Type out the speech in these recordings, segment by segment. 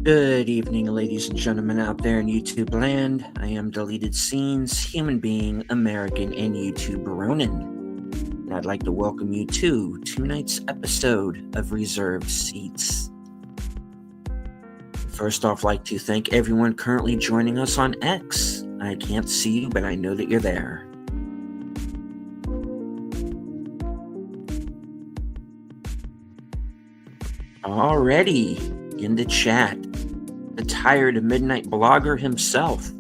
Good evening, ladies and gentlemen out there in YouTube land. I am Deleted Scenes, human being, American, and YouTube Ronin. And I'd like to welcome you to tonight's episode of Reserved Seats. First off, I'd like to thank everyone currently joining us on X. I can't see you, but I know that you're there. Already in the chat, the tired midnight blogger himself,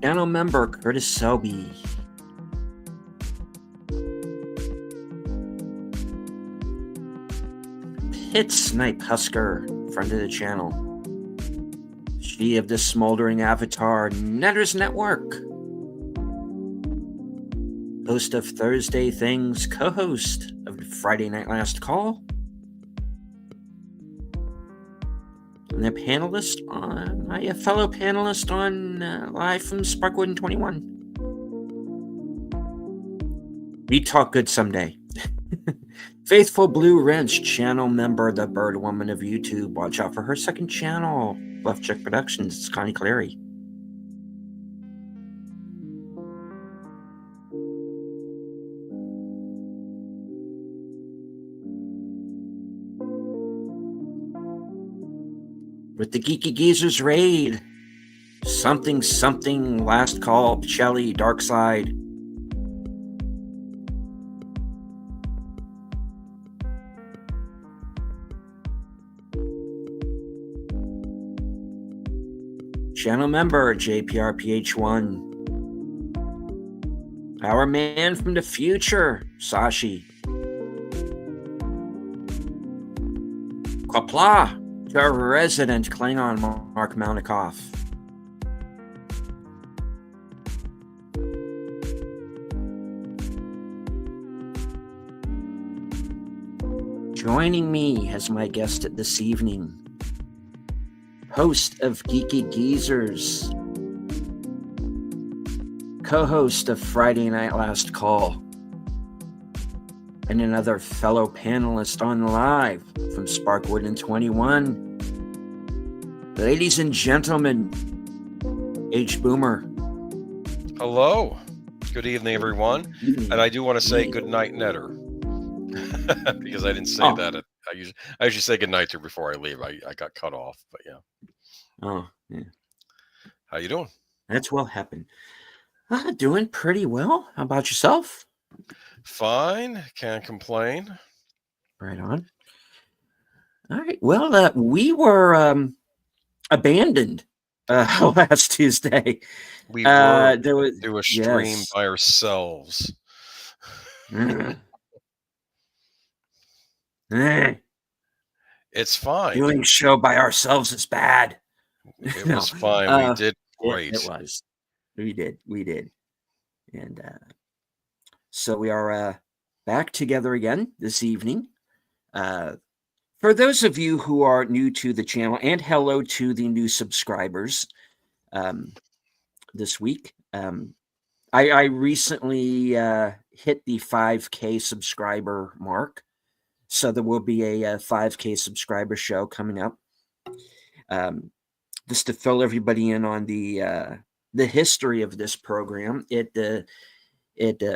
channel member Curtis Selby. Pit Snipe Husker, friend of the channel. She of the smoldering avatar, Netters Network. Host of Thursday Things, co-host of Friday Night Last Call. And a panelist on my fellow panelist on live from Sparkwood and 21. We talk good someday. Faithful Blue Wrench, channel member, the Bird Woman of YouTube. Watch out for her second channel, Left Check Productions. It's Connie Clary. With the Geeky Geezers raid, something, last call, Shelly, Dark Side. Channel member, JPRPH1. Our man from the future, Sashi. Qapla'. To our resident Klingon, Mark Mounikoff. Joining me as my guest this evening, host of Geeky Geezers, co-host of Friday Night Last Call, and another fellow panelist on live from Sparkwood and 21. Ladies and gentlemen, H. Boomer. Hello. Good evening, everyone. And I do want to say good night, Netter. Because I didn't say that. I usually say good night to her before I leave. I got cut off, but yeah. Oh, yeah. How you doing? That's well happened. Doing pretty well. How about yourself? Fine. Can't complain. Right on. All right. Well, we were abandoned last Tuesday. We were do a stream by ourselves. It's fine. Doing show by ourselves is bad. It was fine. We did great. It was. We did. And so we are back together again this evening. For those of you who are new to the channel, and hello to the new subscribers this week. I recently hit the 5K subscriber mark. So there will be a 5K subscriber show coming up. Just to fill everybody in on the history of this program, it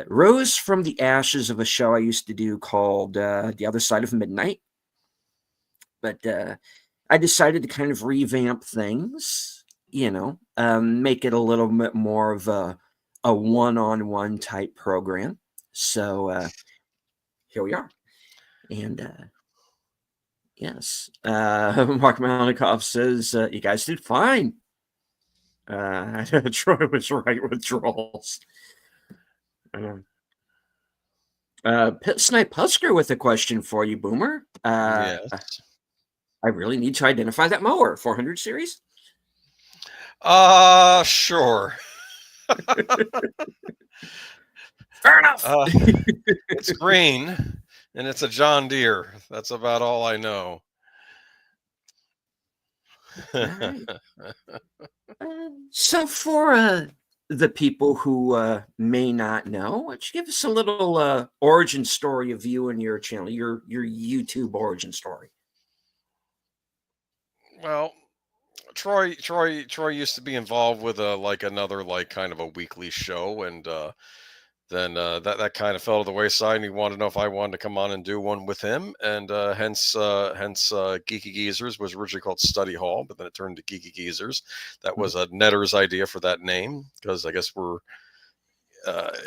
rose from the ashes of a show I used to do called The Other Side of Midnight. But I decided to kind of revamp things, make it a little bit more of a one-on-one type program. So here we are. And yes, Mark Mounikoff says, you guys did fine. Troy was right with trolls. Pit Snipe Husker with a question for you, Boomer. Yes. I really need to identify that mower. 400 series? Sure. Fair enough. It's green, and it's a John Deere. That's about all I know. Right. So for the people who may not know, why don't you give us a little origin story of you and your channel, your YouTube origin story? Well, Troy used to be involved with another kind of a weekly show, and then that kind of fell to the wayside, and he wanted to know if I wanted to come on and do one with him, and hence Geeky Geezers was originally called Study Hall, but then it turned to Geeky Geezers. That was a Netter's idea for that name, because I guess we're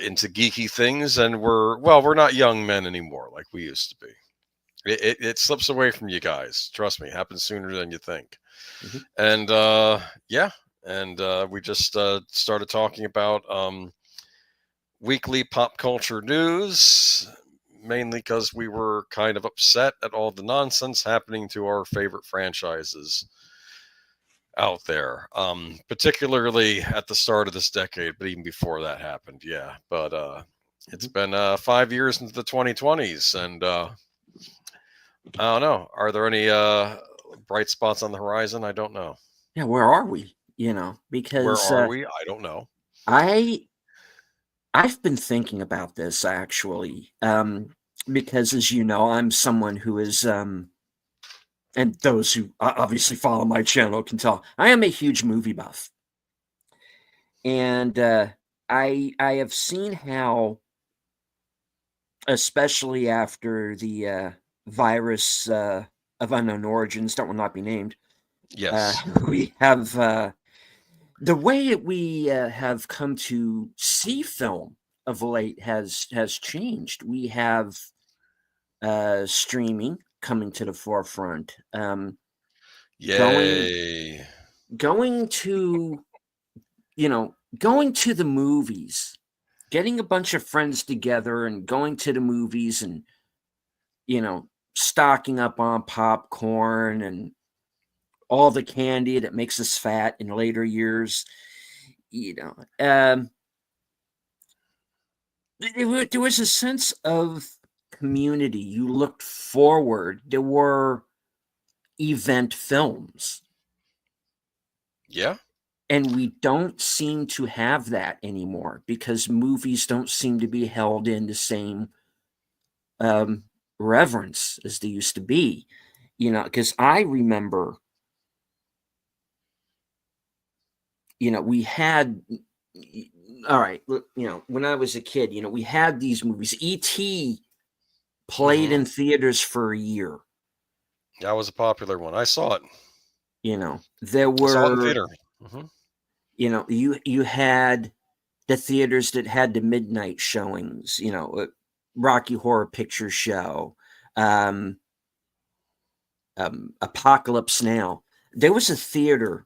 into geeky things, and we're not young men anymore like we used to be. It slips away from you guys. Trust me, it happens sooner than you think. Mhm. And yeah, and we just started talking about weekly pop culture news, mainly because we were kind of upset at all the nonsense happening to our favorite franchises out there, particularly at the start of this decade, but even before that happened. Yeah, but it's been 5 years into the 2020s, and I don't know. Are there any bright spots on the horizon? I don't know. Yeah, where are we? Where Because are we? I don't know. I've been thinking about this actually, because as you know, I'm someone who is, and those who obviously follow my channel can tell, I am a huge movie buff, and I have seen how, especially after the virus of unknown origins that will not be named, Yes. we have the way we have come to see film of late has changed. We have streaming coming to the forefront. Going Yay. going to going to the movies, getting a bunch of friends together and going to the movies, and stocking up on popcorn and all the candy that makes us fat in later years. You know, um, there was a sense of community. You looked forward. There were event films, Yeah. and we don't seem to have that anymore because movies don't seem to be held in the same um, reverence as they used to be. Because I remember, we had, all right, when I was a kid, we had these movies. E.T. played Hmm. in theaters for a year. That was a popular one. I saw it. There I saw it in were, theater. Hmm. you had the theaters that had the midnight showings, Rocky Horror Picture Show, um, Apocalypse Now. There was a theater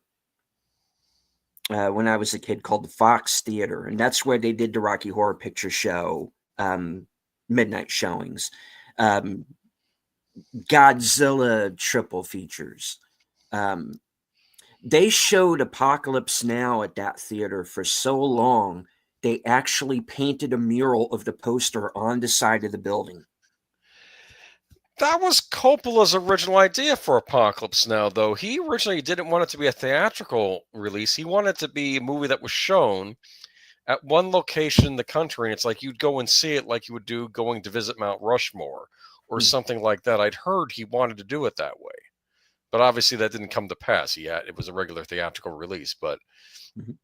when I was a kid called the Fox Theater, and that's where they did the Rocky Horror Picture Show midnight showings, um, Godzilla triple features. They showed Apocalypse Now at that theater for so long, they actually painted a mural of the poster on the side of the building. That was Coppola's original idea for Apocalypse Now, though. He originally didn't want it to be a theatrical release. He wanted it to be a movie that was shown at one location in the country, and it's like you'd go and see it like you would do going to visit Mount Rushmore or Hmm. something like that. I'd heard he wanted to do it that way, but obviously that didn't come to pass. It was a regular theatrical release. But Mhm.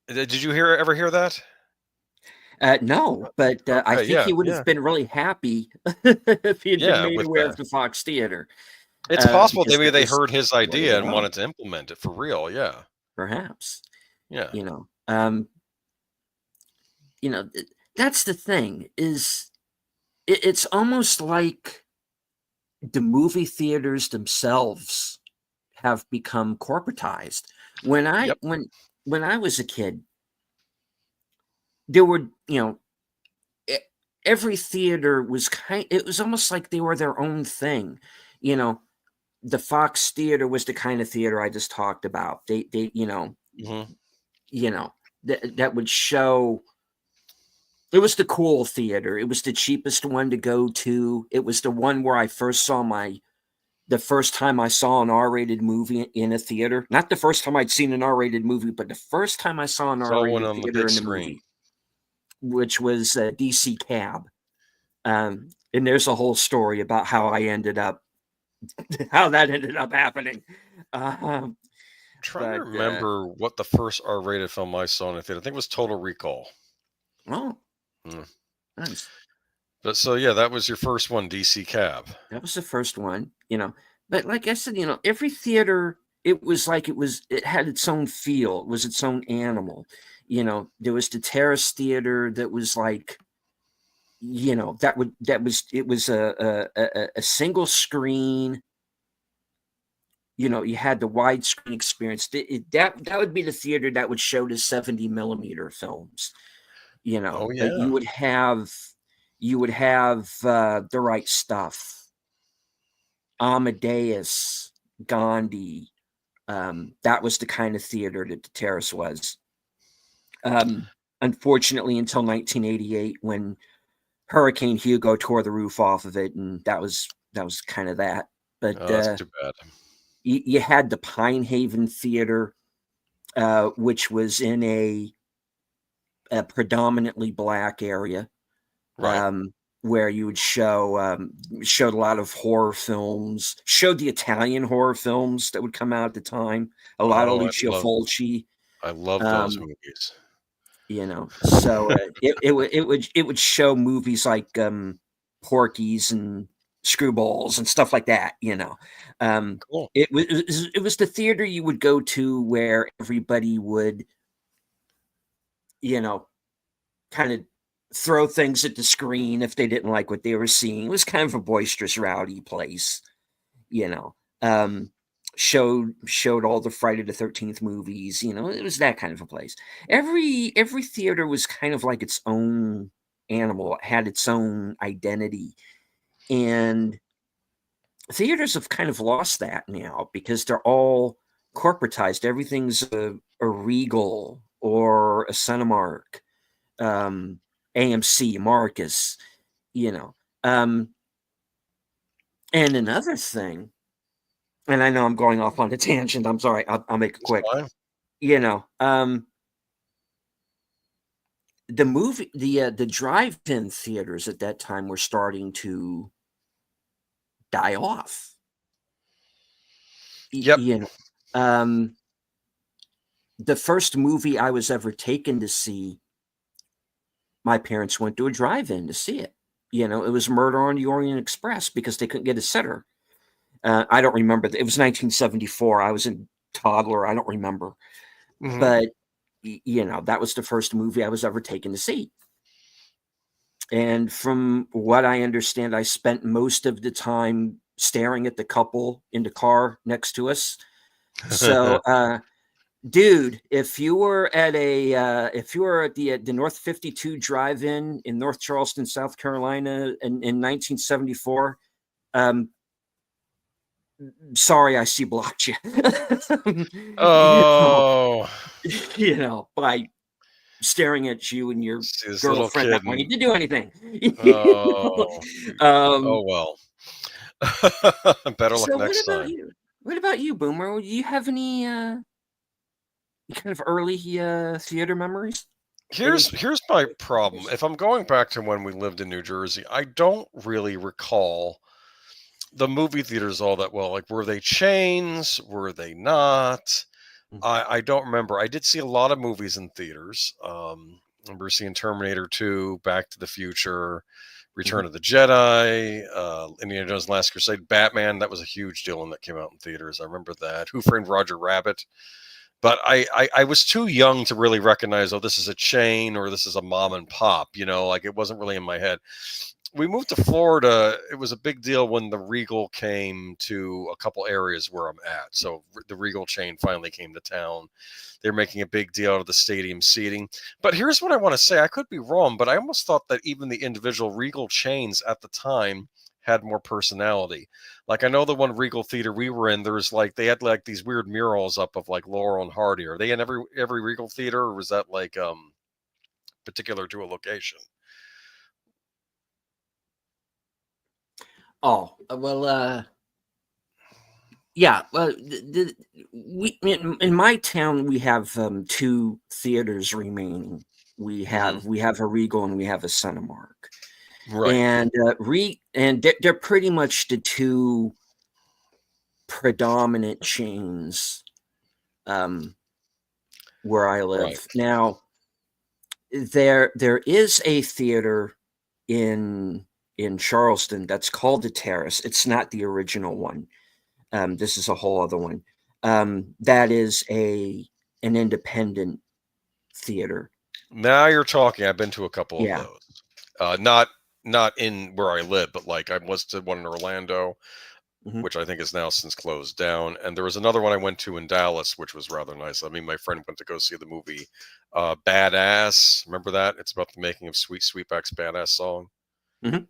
did you ever hear that? No, but I Okay, think yeah, he would have yeah, been really happy if he had been yeah. made With aware of that, the Fox Theater, it's possible because maybe that they was heard his the way to idea and go, wanted to implement it for real. Yeah, perhaps. yeah. You know, um, that's the thing is it's almost like the movie theaters themselves have become corporatized. When I Yep. when when I was a kid, there were e- every theater was it was almost like they were their own thing. You know, the Fox Theater was the kind of theater I just talked about. They Hmm. you know that would show. It was the cool theater. It was the cheapest one to go to. It was the one where I first saw the first time I saw an R-rated movie in a theater. Not the first time I'd seen an R-rated movie, but the first time I saw an Saw one R-rated on the theater big in the screen. movie, which was DC Cab. And there's a whole story about how I ended up how that ended up happening. Um, Trying to but remember what the first R-rated film I saw in a theater. I think it was Total Recall. oh, Mm. nice. But so yeah, that was your first one, DC Cab. That was the first one, But like I said, every theater, it had its own feel. It was its own animal. There was the Terrace Theater that was like, it was a single screen. You had the widescreen experience. That would be the theater that would show the 70 millimeter films. Oh But yeah. you would have The Right Stuff, Amadeus, Gandhi. That was the kind of theater that the Terrace was. Unfortunately, until 1988, when Hurricane Hugo tore the roof off of it, and that was kind of that. But Oh, that's too bad. you had the Pine Haven Theater, which was in a predominantly black area, Right. where you would showed a lot of horror films, showed the Italian horror films that would come out at the time, a lot of Oh, Lucio Fulci. I love those Um, movies. so it would show movies like Porky's and Screwballs and stuff like that. Cool. It was the theater you would go to where everybody would, kind of throw things at the screen if they didn't like what they were seeing. It was kind of a boisterous, rowdy place, you know. Um, showed all the Friday the 13th movies. It was that kind of a place. Every theater was kind of like its own animal. It had its own identity, and theaters have kind of lost that now because they're all corporatized. Everything's a Regal or a Cinemark, AMC, Marcus, you know. Um, and another thing, and I know I'm going off on a tangent. I'm sorry. I'll make it It's quick. fine. The drive-in theaters at that time were starting to die off. Yep. The first movie I was ever taken to see, my parents went to a drive-in to see it. It was Murder on the Orient Express because they couldn't get a sitter. I don't remember. It was 1974. I was a toddler. I don't remember. Mhm. But, that was the first movie I was ever taken to see. And from what I understand, I spent most of the time staring at the couple in the car next to us. So, dude, if you were at the North 52 Drive-In in North Charleston, South Carolina in 1974, sorry, I see blocked you. Oh, By staring at you and your see this little girlfriend kid not wanting to do anything. oh, um, oh well. Better luck so what next about time. you? What about you, Boomer? Do you have any kind of early theater memories? Here's my problem. If I'm going back to when we lived in New Jersey, I don't really recall the movie theaters all that well. Like, were they chains? Were they not? I don't remember. I did see a lot of movies in theaters. I remember seeing Terminator 2, Back to the Future, Return of the Jedi, Indiana Jones: Last Crusade, Batman. That was a huge deal when that came out in theaters. I remember that. Who Framed Roger Rabbit? But I was too young to really recognize, oh, this is a chain or this is a mom and pop. Like it wasn't really in my head. We moved to Florida. It was a big deal when the Regal came to a couple areas where I'm at. So the Regal chain finally came to town. They're making a big deal out of the stadium seating. But here's what I want to say. I could be wrong, but I almost thought that even the individual Regal chains at the time had more personality. Like I know the one Regal theater we were in, they had like these weird murals up of like Laurel and Hardy. Are they in every Regal theater, or was that like particular to a location? Oh, well, yeah. Well, we in my town we have two theaters remaining. We have a Regal and we have a Cinemark. Right. And they're pretty much the two predominant chains where I live. Right. Now, there is a theater in Charleston that's called the Terrace. It's not the original one. This is a whole other one. That is an independent theater. Now you're talking. I've been to a couple of Yeah. those. Not in where I live, but like I was to one in Orlando, Mhm. which I think is now since closed down. And there was another one I went to in Dallas, which was rather nice. I mean, my friend went to go see the movie Badass. Remember that? It's about the making of Sweetback's Badass song. Mhm.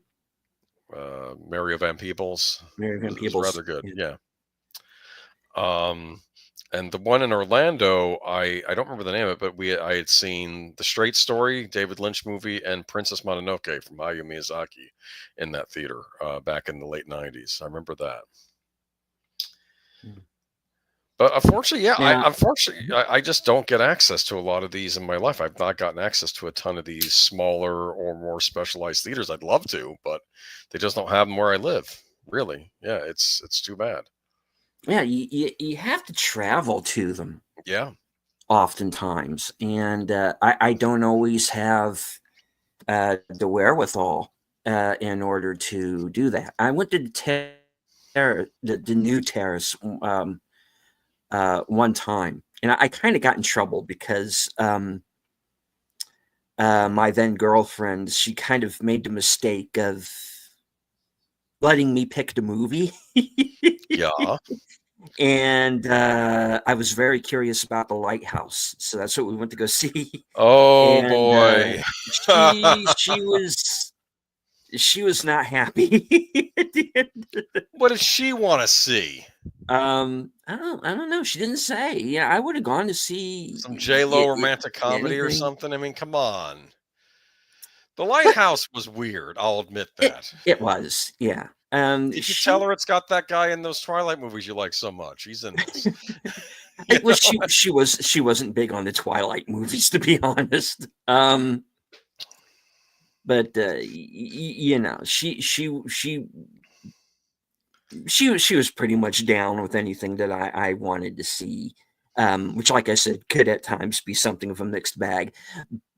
Mario Van Peebles. Mary Van It was Peebles. rather good. Yeah. And the one in Orlando, I don't remember the name of it, but I had seen The Straight Story, David Lynch movie, and Princess Mononoke from Hayao Miyazaki in that theater back in the late '90s. I remember that. Mm. But unfortunately, yeah, Now, I just don't get access to a lot of these in my life. I've not gotten access to a ton of these smaller or more specialized theaters. I'd love to, but they just don't have them where I live. Really, yeah, it's too bad. yeah, you have to travel to them Yeah. oftentimes, and I don't always have the wherewithal in order to do that. I went to the new Terrace one time, and I kind of got in trouble because my then girlfriend, she kind of made the mistake of letting me pick the movie. Yeah. And I was very curious about The Lighthouse, so that's what we went to go see. Oh And boy. she was not happy at the end. What does she want to see? I don't know. She didn't say. Yeah, I would have gone to see Some J-Lo romantic comedy or anything. something? I mean, come on. The Lighthouse was weird, I'll admit that. It was, yeah. Did you tell She her it's got that guy in those Twilight movies you like so much? He's in this. You well, know? she wasn't big on the Twilight movies, to be honest. But you know, she was pretty much down with anything that I wanted to see, which, like I said, could at times be something of a mixed bag.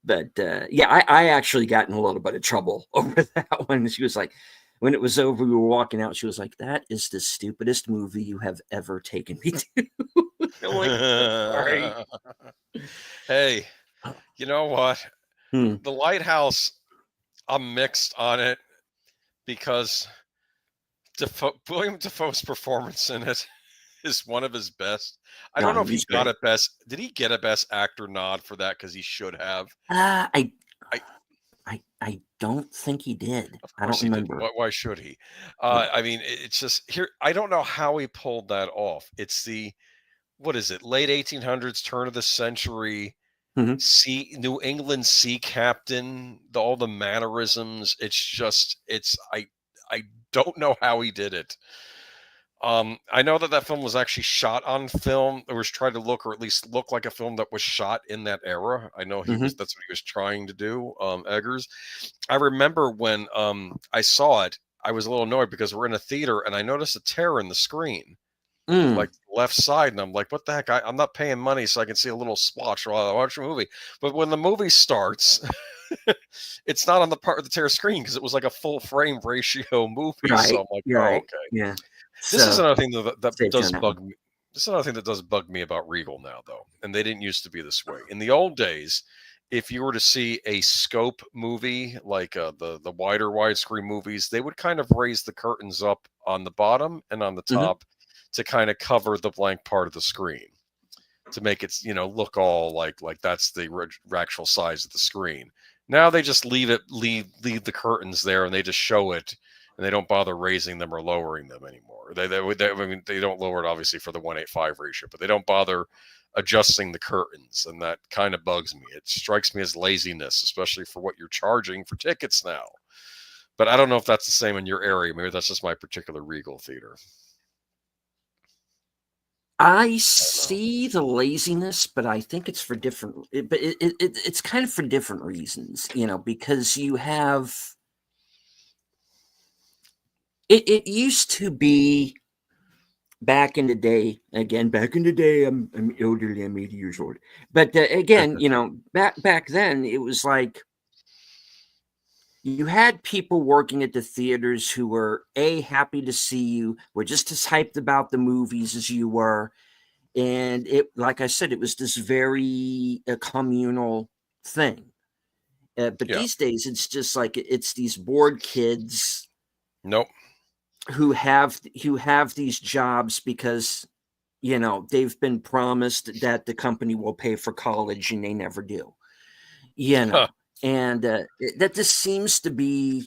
But yeah, I actually got in a little bit of trouble over that one. She was like, when it was over, we were walking out. She was like, "That is the stupidest movie you have ever taken me to." I'm like, sorry. Hey, you know what? Hmm. The Lighthouse, I'm mixed on it because William Defoe's performance in it is one of his best. I don't know if he He's got great. a best. Did he get a best actor nod for that? Because he should have. Uh, I I I don't think he did. Of I course don't he didn't. remember. Why should he? Yeah. I mean, it's just here. I don't know how he pulled that off. It's the what is it? Late 1800s, turn of the century. Mhm. New England sea captain. All the mannerisms. It's just. I don't know how he did it. I know that film was actually shot on film. It was tried to look, or at least look like a film that was shot in that era. I know Mhm. that's what he was trying to do. Eggers. I remember when I saw it, I was a little annoyed because we're in a theater and I noticed a tear in the screen, Mm. like left side, and I'm like, "What the heck? I'm not paying money so I can see a little splotch while I watch a movie." But when the movie starts, it's not on the part of the tear screen because it was like a full frame ratio movie. So Right. I'm like, You're "Oh, right. okay." Yeah. This is So, another thing that saved you on does that one. bug me. This is another thing that does bug me about Regal now, though, and they didn't used to be this way. In the old days, if you were to see a scope movie like the wider widescreen movies, they would kind of raise the curtains up on the bottom and on the Mhm. top to kind of cover the blank part of the screen to make it look all like that's the actual size of the screen. Now they just leave the curtains there and they just show it and they don't bother raising them or lowering them anymore. I mean, they don't lower it obviously for the 1:8:5 ratio, but they don't bother adjusting the curtains, and that kind of bugs me. It strikes me as laziness, especially for what you're charging for tickets now. But I don't know if that's the same in your area. Maybe that's just my particular Regal theater. I I don't know. see the laziness, but I think it's for different. But it's kind of for different reasons, because you have. It used to be back in the day, I'm elderly, I'm 80 years old. But again, back then it was like you had people working at the theaters who were happy to see you, were just as hyped about the movies as you were. And it, like I said, it was this very communal thing. But Yeah. these days, it's just like it's these bored kids Nope. who have these jobs because they've been promised that the company will pay for college and they never do. And that just seems to be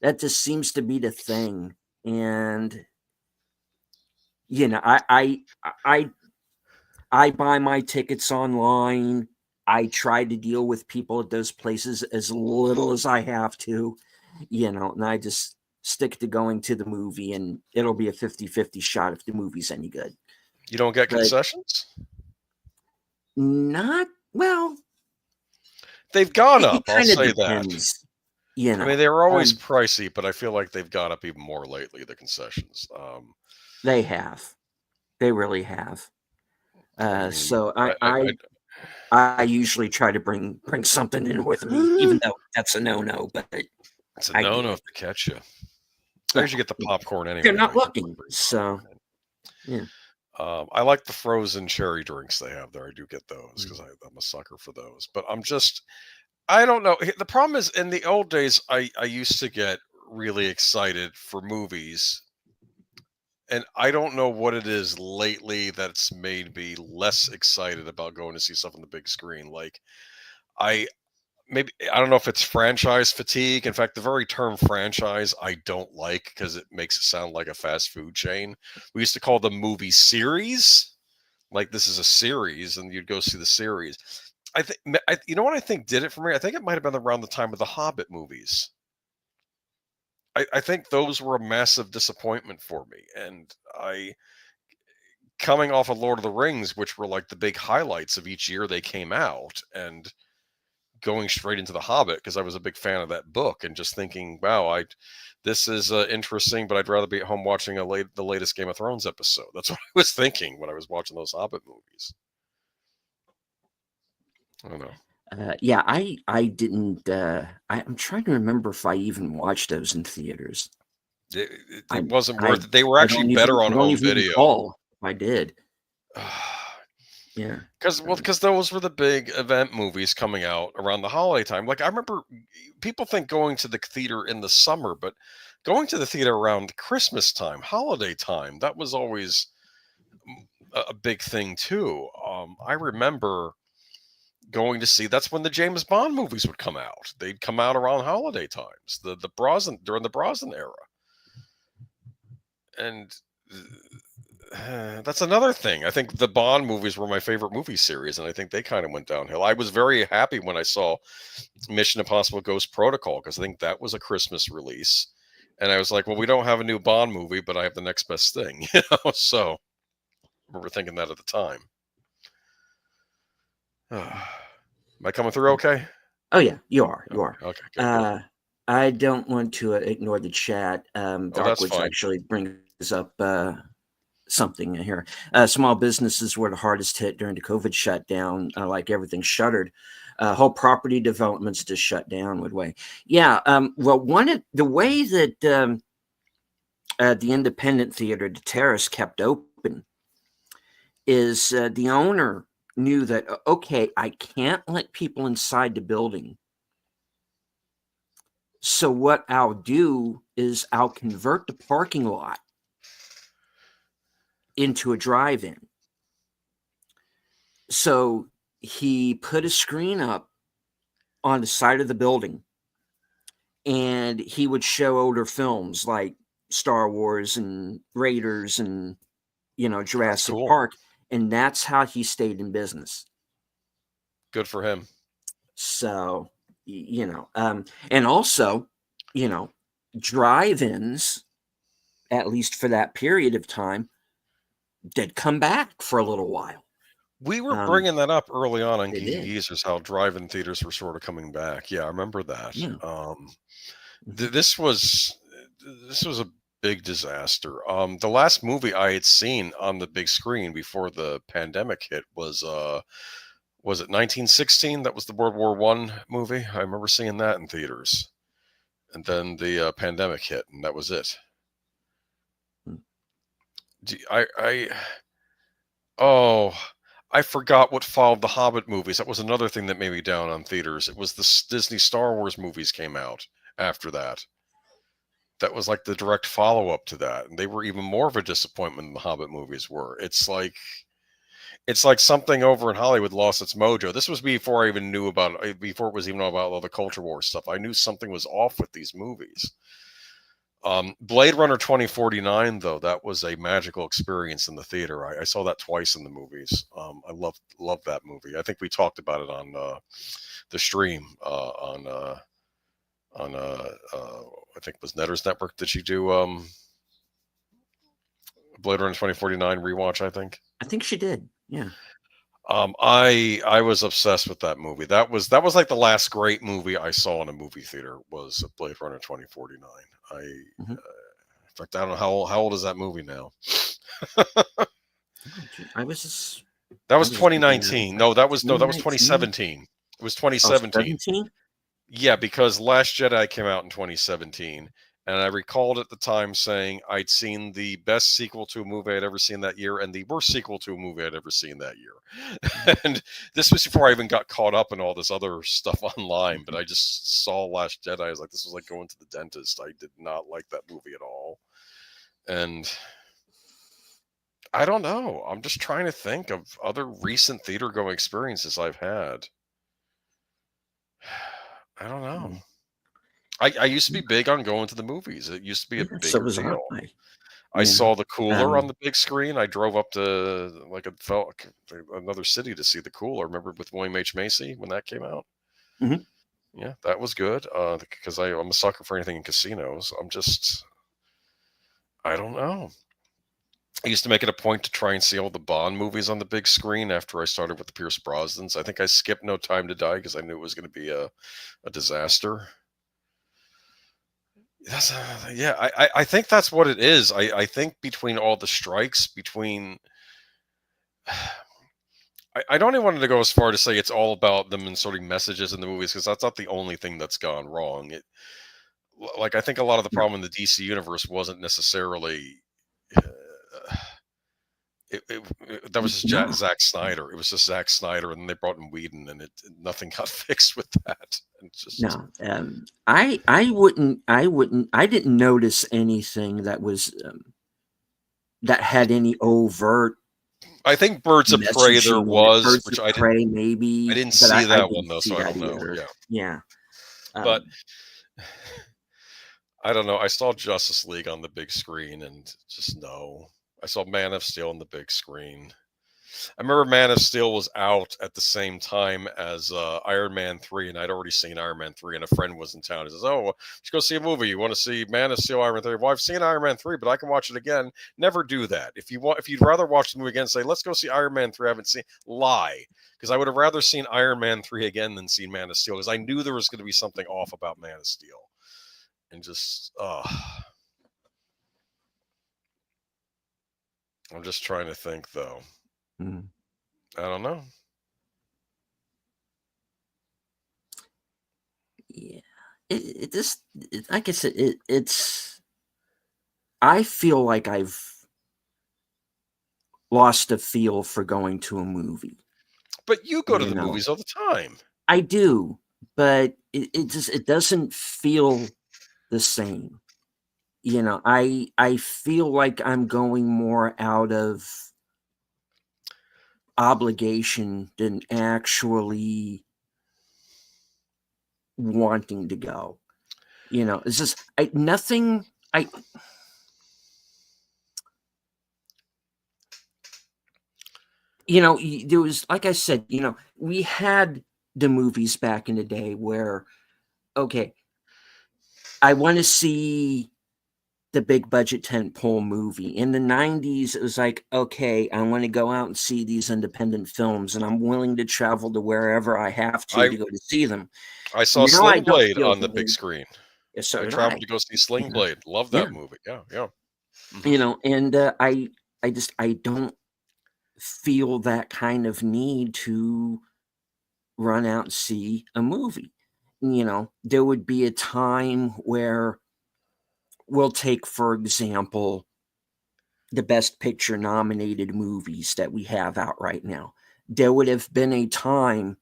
the thing. And I buy my tickets online. I try to deal with people at those places as little as I have to, and I just stick to going to the movie, and it'll be a 50-50 shot if the movie's any good. You don't get concessions? Not well. They've gone up. I'll say depends, that. I mean, they were always pricey, but I feel like they've gone up even more lately. The concessions. They have. They really have. So I usually try to bring something in with me, even though that's a no-no. But it's a no-no if they catch you. I usually get the popcorn anyway. They're not looking, so yeah. I like the frozen cherry drinks they have there. I do get those because I'm a sucker for those. But I don't know. The problem is, in the old days, I used to get really excited for movies. And I don't know what it is lately that's made me less excited about going to see stuff on the big screen. Like, I don't know if it's franchise fatigue. In fact, the very term franchise I don't like because it makes it sound like a fast food chain. We used to call them movie series. Like, this is a series, and you'd go see the series. I think you know what I think did it for me? I think it might have been around the time of the Hobbit movies. I think those were a massive disappointment for me. And coming off of Lord of the Rings, which were like the big highlights of each year they came out, and going straight into the Hobbit because I was a big fan of that book, and just thinking, wow, this is interesting, but I'd rather be at home watching the latest Game of Thrones episode. That's what I was thinking when I was watching those Hobbit movies. I don't know. Yeah, I didn't. I'm trying to remember if I even watched those in theaters. It wasn't worth it. They were actually better on home video. I did. Yeah, because those were the big event movies coming out around the holiday time. Like, I remember people think going to the theater in the summer, but going to the theater around Christmas time, holiday time, that was always a big thing too. I remember going to see, that's when the James Bond movies would come out. They'd come out around holiday times, during the Brosnan era. And that's another thing. I think the Bond movies were my favorite movie series, and I think they kind of went downhill. I was very happy when I saw Mission Impossible Ghost Protocol, because I think that was a Christmas release. And I was like, well, we don't have a new Bond movie, but I have the next best thing. So I remember thinking that at the time. Am I coming through okay? Oh yeah, you are. Okay. Good. I don't want to ignore the chat. Darkwoods actually brings up something here. Small businesses were the hardest hit during the COVID shutdown. Like everything shuttered. Whole property developments just shut down midway. Yeah. Well, the way that the Independent Theater, the Terrace, kept open is the owner knew that, okay, I can't let people inside the building. So what I'll do is I'll convert the parking lot into a drive-in. So he put a screen up on the side of the building, and he would show older films like Star Wars and Raiders and, Jurassic Park. And that's how he stayed in business. Good for him. So, and also, drive-ins, at least for that period of time, did come back for a little while. We were bringing that up early on Geeky Geezers, how drive-in theaters were sort of coming back. Yeah, I remember that. Yeah. This was big disaster. The last movie I had seen on the big screen before the pandemic hit was it 1916? That was the World War One movie. I remember seeing that in theaters, and then the pandemic hit, and that was it. I oh, I forgot what followed the Hobbit movies. That was another thing that made me down on theaters. It was the Disney Star Wars movies came out after that. That was like the direct follow up to that, and they were even more of a disappointment than the Hobbit movies were. It's like something over in Hollywood lost its mojo. This was before I even knew about it, before it was even about all the culture war stuff. I knew something was off with these movies. Blade Runner 2049, though, that was a magical experience in the theater. I saw that twice in the movies. I loved that movie. I think we talked about it on the stream on I think it was Netter's Network. Did she do Blade Runner 2049 rewatch? I think she did. Yeah. I was obsessed with that movie. That was like the last great movie I saw in a movie theater was Blade Runner 2049. In fact, I don't know how old is that movie now. I was just. That was 2019. No, that was 2017. It was 2017. Yeah, because Last Jedi came out in 2017. And I recalled at the time saying I'd seen the best sequel to a movie I'd ever seen that year and the worst sequel to a movie I'd ever seen that year. And this was before I even got caught up in all this other stuff online. But I just saw Last Jedi. I was like, this was like going to the dentist. I did not like that movie at all. And I don't know. I'm just trying to think of other recent theater going experiences I've had. I don't know. I used to be big on going to the movies. It used to be a bigger deal. I saw The Cooler on the big screen. I drove up to another city to see The Cooler. Remember with William H. Macy when that came out? Mm-hmm. Yeah, that was good because I'm a sucker for anything in casinos. I don't know. I used to make it a point to try and see all the Bond movies on the big screen after I started with the Pierce Brosnans. I think I skipped No Time to Die because I knew it was going to be a disaster. I think that's what it is. I think between all the strikes, I don't even want to go as far to say it's all about them inserting messages in the movies because that's not the only thing that's gone wrong. I think a lot of the problem in the DC universe wasn't necessarily that was just Zack Snyder. It was just Zack Snyder, and then they brought in Whedon, and nothing got fixed with that. I didn't notice anything that was that had any overt. I think Birds of Prey there was, which I didn't. Maybe I didn't see that one though, so I don't know. Either. Yeah. But I don't know. I saw Justice League on the big screen, and just no. I saw Man of Steel on the big screen. I remember Man of Steel was out at the same time as Iron Man 3, and I'd already seen Iron Man 3, and a friend was in town. He says, oh, let's go see a movie. You want to see Man of Steel, Iron Man 3? Well, I've seen Iron Man 3, but I can watch it again. Never do that. If you'd rather watch the movie again, say, let's go see Iron Man 3. I haven't seen. Lie. Because I would have rather seen Iron Man 3 again than seen Man of Steel, because I knew there was going to be something off about Man of Steel. And just, I'm just trying to think, though. I don't know. Yeah, like I said, it's. I feel like I've lost a feel for going to a movie. But you go to the movies all the time. I do, but it doesn't feel the same. I feel like I'm going more out of obligation than actually wanting to go. It's just nothing. There was, like I said, we had the movies back in the day where, okay, I want to see the big budget tentpole movie. In the 90s, it was like, okay, I want to go out and see these independent films, and I'm willing to travel to wherever I have to go to see them. I saw Sling Blade on the big screen. Yeah, so I did traveled I. to go see You Sling know, Blade. Love yeah, that movie. Yeah, yeah. you Mhm. know, and I don't feel that kind of need to run out and see a movie. You know, there would be a time where we'll take, for example, the best picture nominated movies that we have out right now. There would have been a time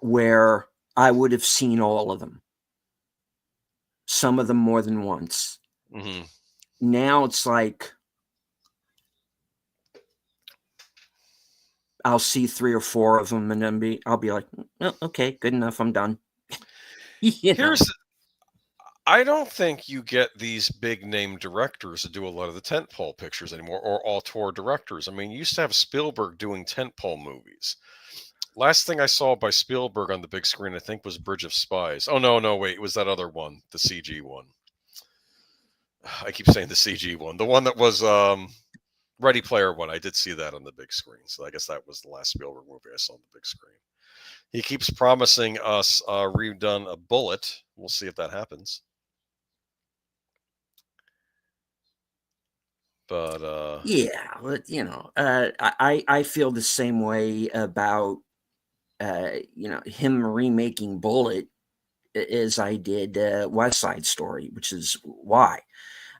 where I would have seen all of them, some of them more than once. Mhm. Now it's like I'll see 3 or 4 of them and then I'll be like, "Oh, okay, good enough, I'm done." You know? Here's I don't think you get these big name directors to do a lot of the tentpole pictures anymore, or auteur directors. I mean, you used to have Spielberg doing tentpole movies. Last thing I saw by Spielberg on the big screen, I think, was Bridge of Spies. Oh no, no, wait, it was that other one, the CG one. I keep saying the CG one, the one that was Ready Player One. I did see that on the big screen, so I guess that was the last Spielberg movie I saw on the big screen. He keeps promising us redone a Bullet. We'll see if that happens. But Yeah, but, I feel the same way about, him remaking Bullet as I did, West Side Story, which is why.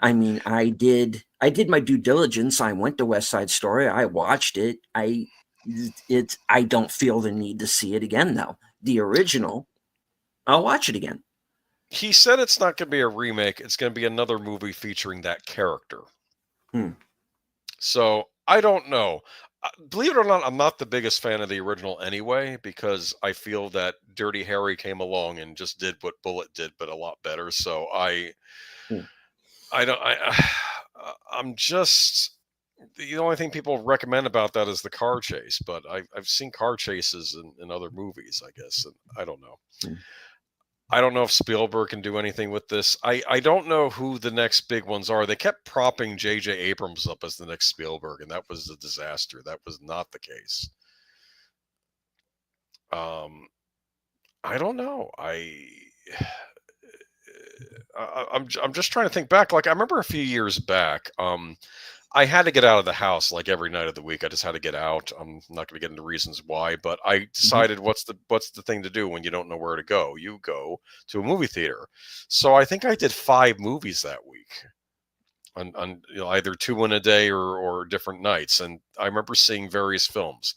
I mean, I did my due diligence. I went to West Side Story. I watched it. I don't feel the need to see it again though. The original, I'll watch it again. he said it's not going to be a remake. It's going to be another movie featuring that character. Hmm. So I don't know. Believe it or not, I'm not the biggest fan of the original anyway, because I feel that Dirty Harry came along and just did what Bullet did, but a lot better. So Hmm. I don't, I'm just, the only thing people recommend about that is the car chase, but I've seen car chases in other movies, I guess. And I don't know. Hmm. I don't know if Spielberg can do anything with this. I don't know who the next big ones are. They kept propping J.J. Abrams up as the next Spielberg, and that was a disaster. That was not the case. Um, I don't know. I'm just trying to think back. Like I remember a few years back. I had to get out of the house like every night of the week. I just had to get out. I'm not going to get into reasons why, but I Mhm. decided what's the thing to do when you don't know where to go? You go to a movie theater. So I think I did 5 movies that week on either 2 in a day or different nights. And I remember seeing various films.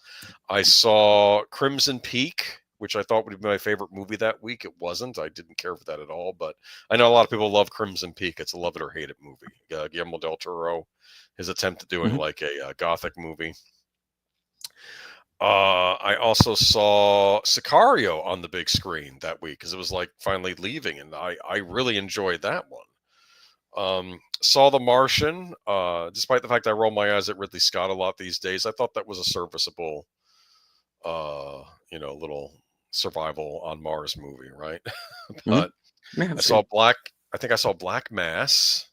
I saw Crimson Peak, which I thought would be my favorite movie that week. It wasn't. I didn't care for that at all. But I know a lot of people love Crimson Peak. It's a love it or hate it movie. Guillermo del Toro, his attempt at doing Mhm. like a gothic movie. I also saw Sicario on the big screen that week because it was like finally leaving, and I really enjoyed that one. Saw The Martian. Despite the fact I roll my eyes at Ridley Scott a lot these days, I thought that was a serviceable, little survival on Mars movie, right? Mhm. But Yeah, I it's saw good. Black. I think I saw Black Mass,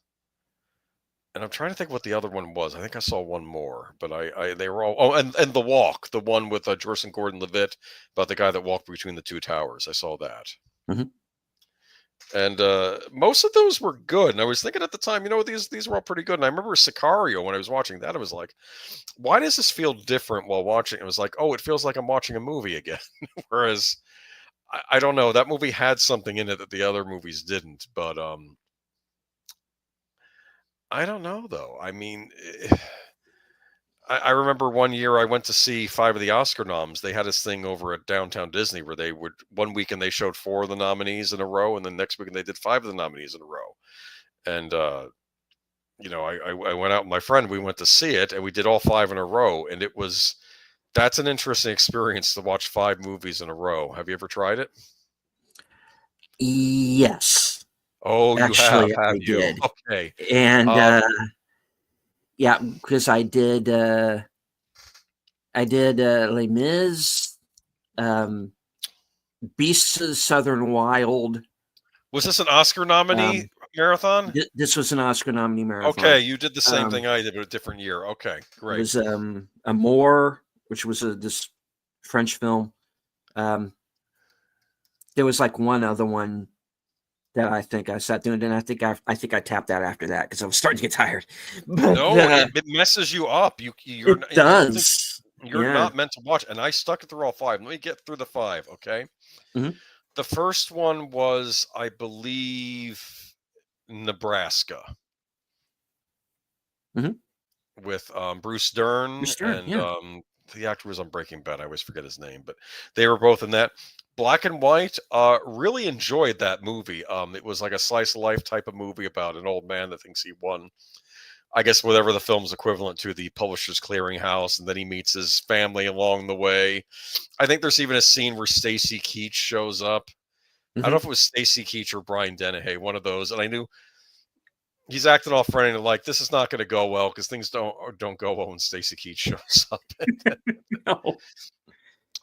and I'm trying to think what the other one was. I think I saw one more, but they were all. Oh, and The Walk, the one with Jurson Gordon-Levitt about the guy that walked between the two towers. I saw that. Mhm. And most of those were good. And I was thinking at the time, these were all pretty good. And I remember Sicario when I was watching that. I was like, why does this feel different while watching? It was like, oh, it feels like I'm watching a movie again. Whereas I don't know, that movie had something in it that the other movies didn't. But I don't know though. I mean, I remember one year I went to see 5 of the Oscar noms. They had this thing over at Downtown Disney where they would one weekend they showed 4 of the nominees in a row, and then next weekend they did 5 of the nominees in a row. And I went out with my friend. We went to see it, and we did all 5 in a row. And that's an interesting experience to watch 5 movies in a row. Have you ever tried it? Yes, Oh, you have, actually, have I you? did, Okay. and Um, yeah, because I did Les Mis, um, Beasts of the Southern Wild. was this an Oscar nominee Um, marathon? this was an Oscar nominee marathon. Okay, you did the same Um, thing I did, but a different year. Okay, it great. was Amour, which was this French film. Um, there was like one other one. that I think I sat doing, and I think I tapped out after that because I was starting to get tired. But No, it messes you up. You're it I don't think does. you're Yeah. not meant to watch. And I stuck it through all five. Let me get through the five, okay? Mhm. The first one was, I believe, Nebraska Mhm. with Bruce Dern Stern, and yeah. the actor was on Breaking Bad. I always forget his name, but they were both in that. Black and White, really enjoyed that movie. It was like a slice of life type of movie about an old man that thinks he won, I guess, whatever the film's equivalent to, the Publishers Clearinghouse, and then he meets his family along the way. I think there's even a scene where Stacy Keach shows up. I don't know Mhm. if it was Stacy Keach or Brian Dennehy, one of those. And I knew he's acting all friendly, like this is not going to go well because things don't go well when Stacy Keach shows up. No.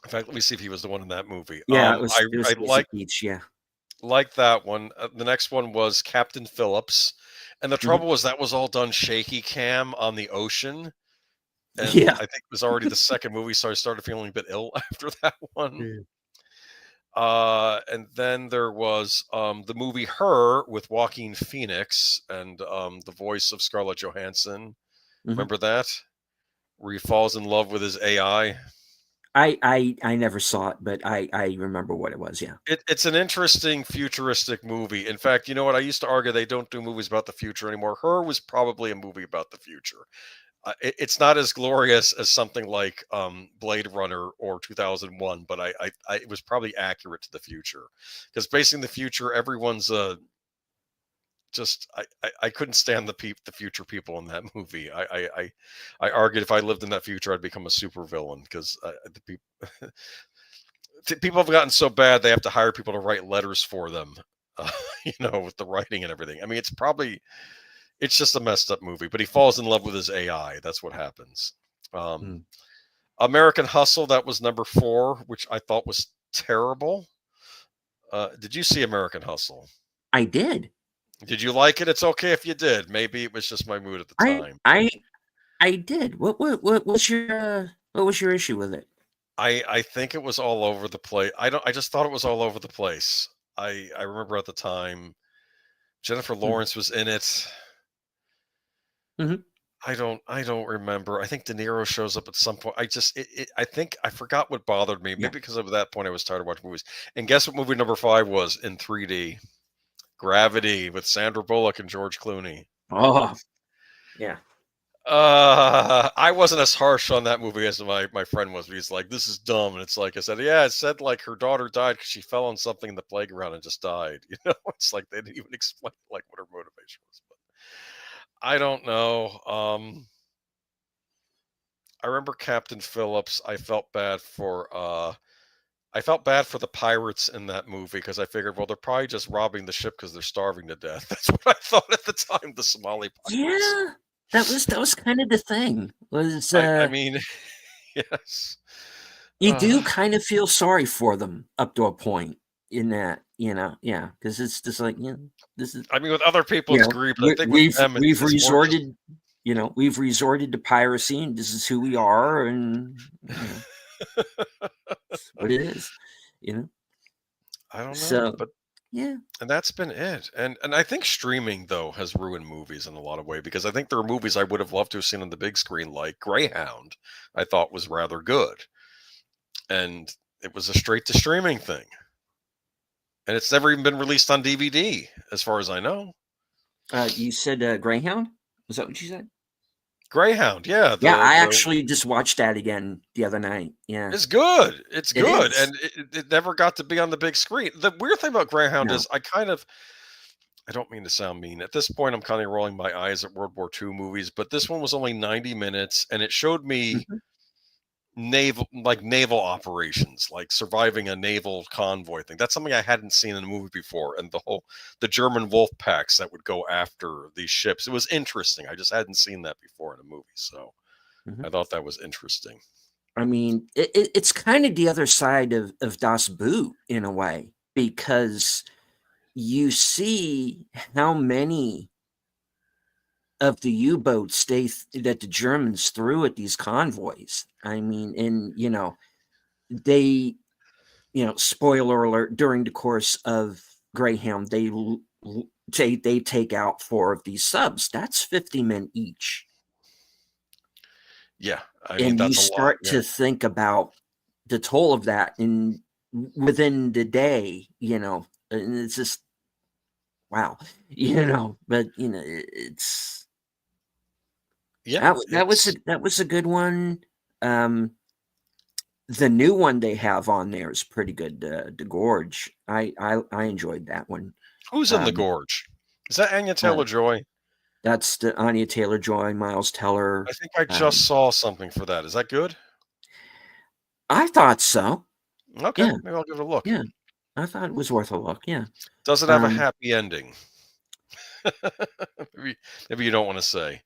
In fact, let me see if he was the one in that movie. Yeah, it I was Stacy Keach, yeah. like that one. The next one was Captain Phillips, and the Mhm. trouble was that was all done shaky cam on the ocean, and Yeah. I think it was already the second movie, so I started feeling a bit ill after that one. Mm. And then there was the movie Her with Joaquin Phoenix and the voice of Scarlett Johansson. Mhm. Remember that? Where he falls in love with his AI. I never saw it, but I remember what it was, yeah. It's an interesting futuristic movie. In fact, you know what? I used to argue they don't do movies about the future anymore. Her was probably a movie about the future. It's not as glorious as something like Blade Runner or 2001, but it was probably accurate to the future because basically in the future everyone's just I couldn't stand the future people in that movie. I argued if I lived in that future, I'd become a super villain because the people people have gotten so bad they have to hire people to write letters for them, with the writing and everything. I mean, it's just a messed up movie. But he falls in love with his AI. That's what happens. Um, Mm. American Hustle, that was number 4, which I thought was terrible. Did you see American Hustle? I did. Did you like it? It's okay if you did. Maybe it was just my mood at the I time. I I did. What was your issue with it? I think it was all over the place. I just thought it was all over the place. I remember at the time Jennifer Mm. Lawrence was in it. Mhm. I don't remember. I think De Niro shows up at some point. I think I forgot what bothered me. Yeah. Maybe because of that point I was tired of watching movies. And guess what movie number 5 was in 3D? Gravity with Sandra Bullock and George Clooney. Oh, yeah. I wasn't as harsh on that movie as my friend was. He's like, "This is dumb," and it's like I said, "Yeah, it said like her daughter died because she fell on something in the playground and just died." It's like they didn't even explain like what her motivation was. But I don't know. I remember Captain Phillips. I felt bad for the pirates in that movie because I figured, well, they're probably just robbing the ship because they're starving to death. That's what I thought at the time. The Somali pirates. Yeah. That was kind of the thing. Was I mean, yes. You do Uh, kind of feel sorry for them up to a point in that, yeah, because it's just like, this is, I mean, with other people, it's grief. But I think with them, we've it's more just. resorted, we've resorted to piracy, and this is who we are, and it's what it is, you know. I don't know, So but yeah, and that's been it. And I think streaming though has ruined movies in a lot of way because I think there are movies I would have loved to have seen on the big screen, like Greyhound. I thought was rather good, and it was a straight to streaming thing, and it's never even been released on DVD, as far as I know. you said Greyhound. Was that what you said? Greyhound, yeah, Yeah, the I the actually just watched that again the other night. Yeah, it's good. It's it good, is. and it never got to be on the big screen. The weird thing about Greyhound No. is I don't mean to sound mean. At this point, I'm kind of rolling my eyes at World War II movies, but this one was only 90 minutes and it showed me Mhm. naval operations, like surviving a naval convoy thing. That's something I hadn't seen in a movie before. And the German wolf packs that would go after these ships. It was interesting. I just hadn't seen that before in a movie. So Mhm. I thought that was interesting. I mean, it's kind of the other side of Das Boot in a way, because you see how many of the U-boats that the Germans threw at these convoys. I mean, and they, spoiler alert, during the course of Greyhound, they take out 4 of these subs. That's 50 men each. Yeah, I mean And you that's a lot. start to think about the toll of that within the day, and it's just wow, but it's Yeah, that was a good one. The new one they have on there is pretty good. The Gorge, I enjoyed that one. who's in the Um, Gorge? Is that Anya uh, Taylor-Joy? that's the Anya Taylor-Joy, Miles I Teller. think I just saw something for that. Is that good? I thought so. Okay, Yeah, maybe I'll give it a look. yeah. I thought it was worth a look. Yeah. Does it have a Um, happy ending? maybe you don't want to say.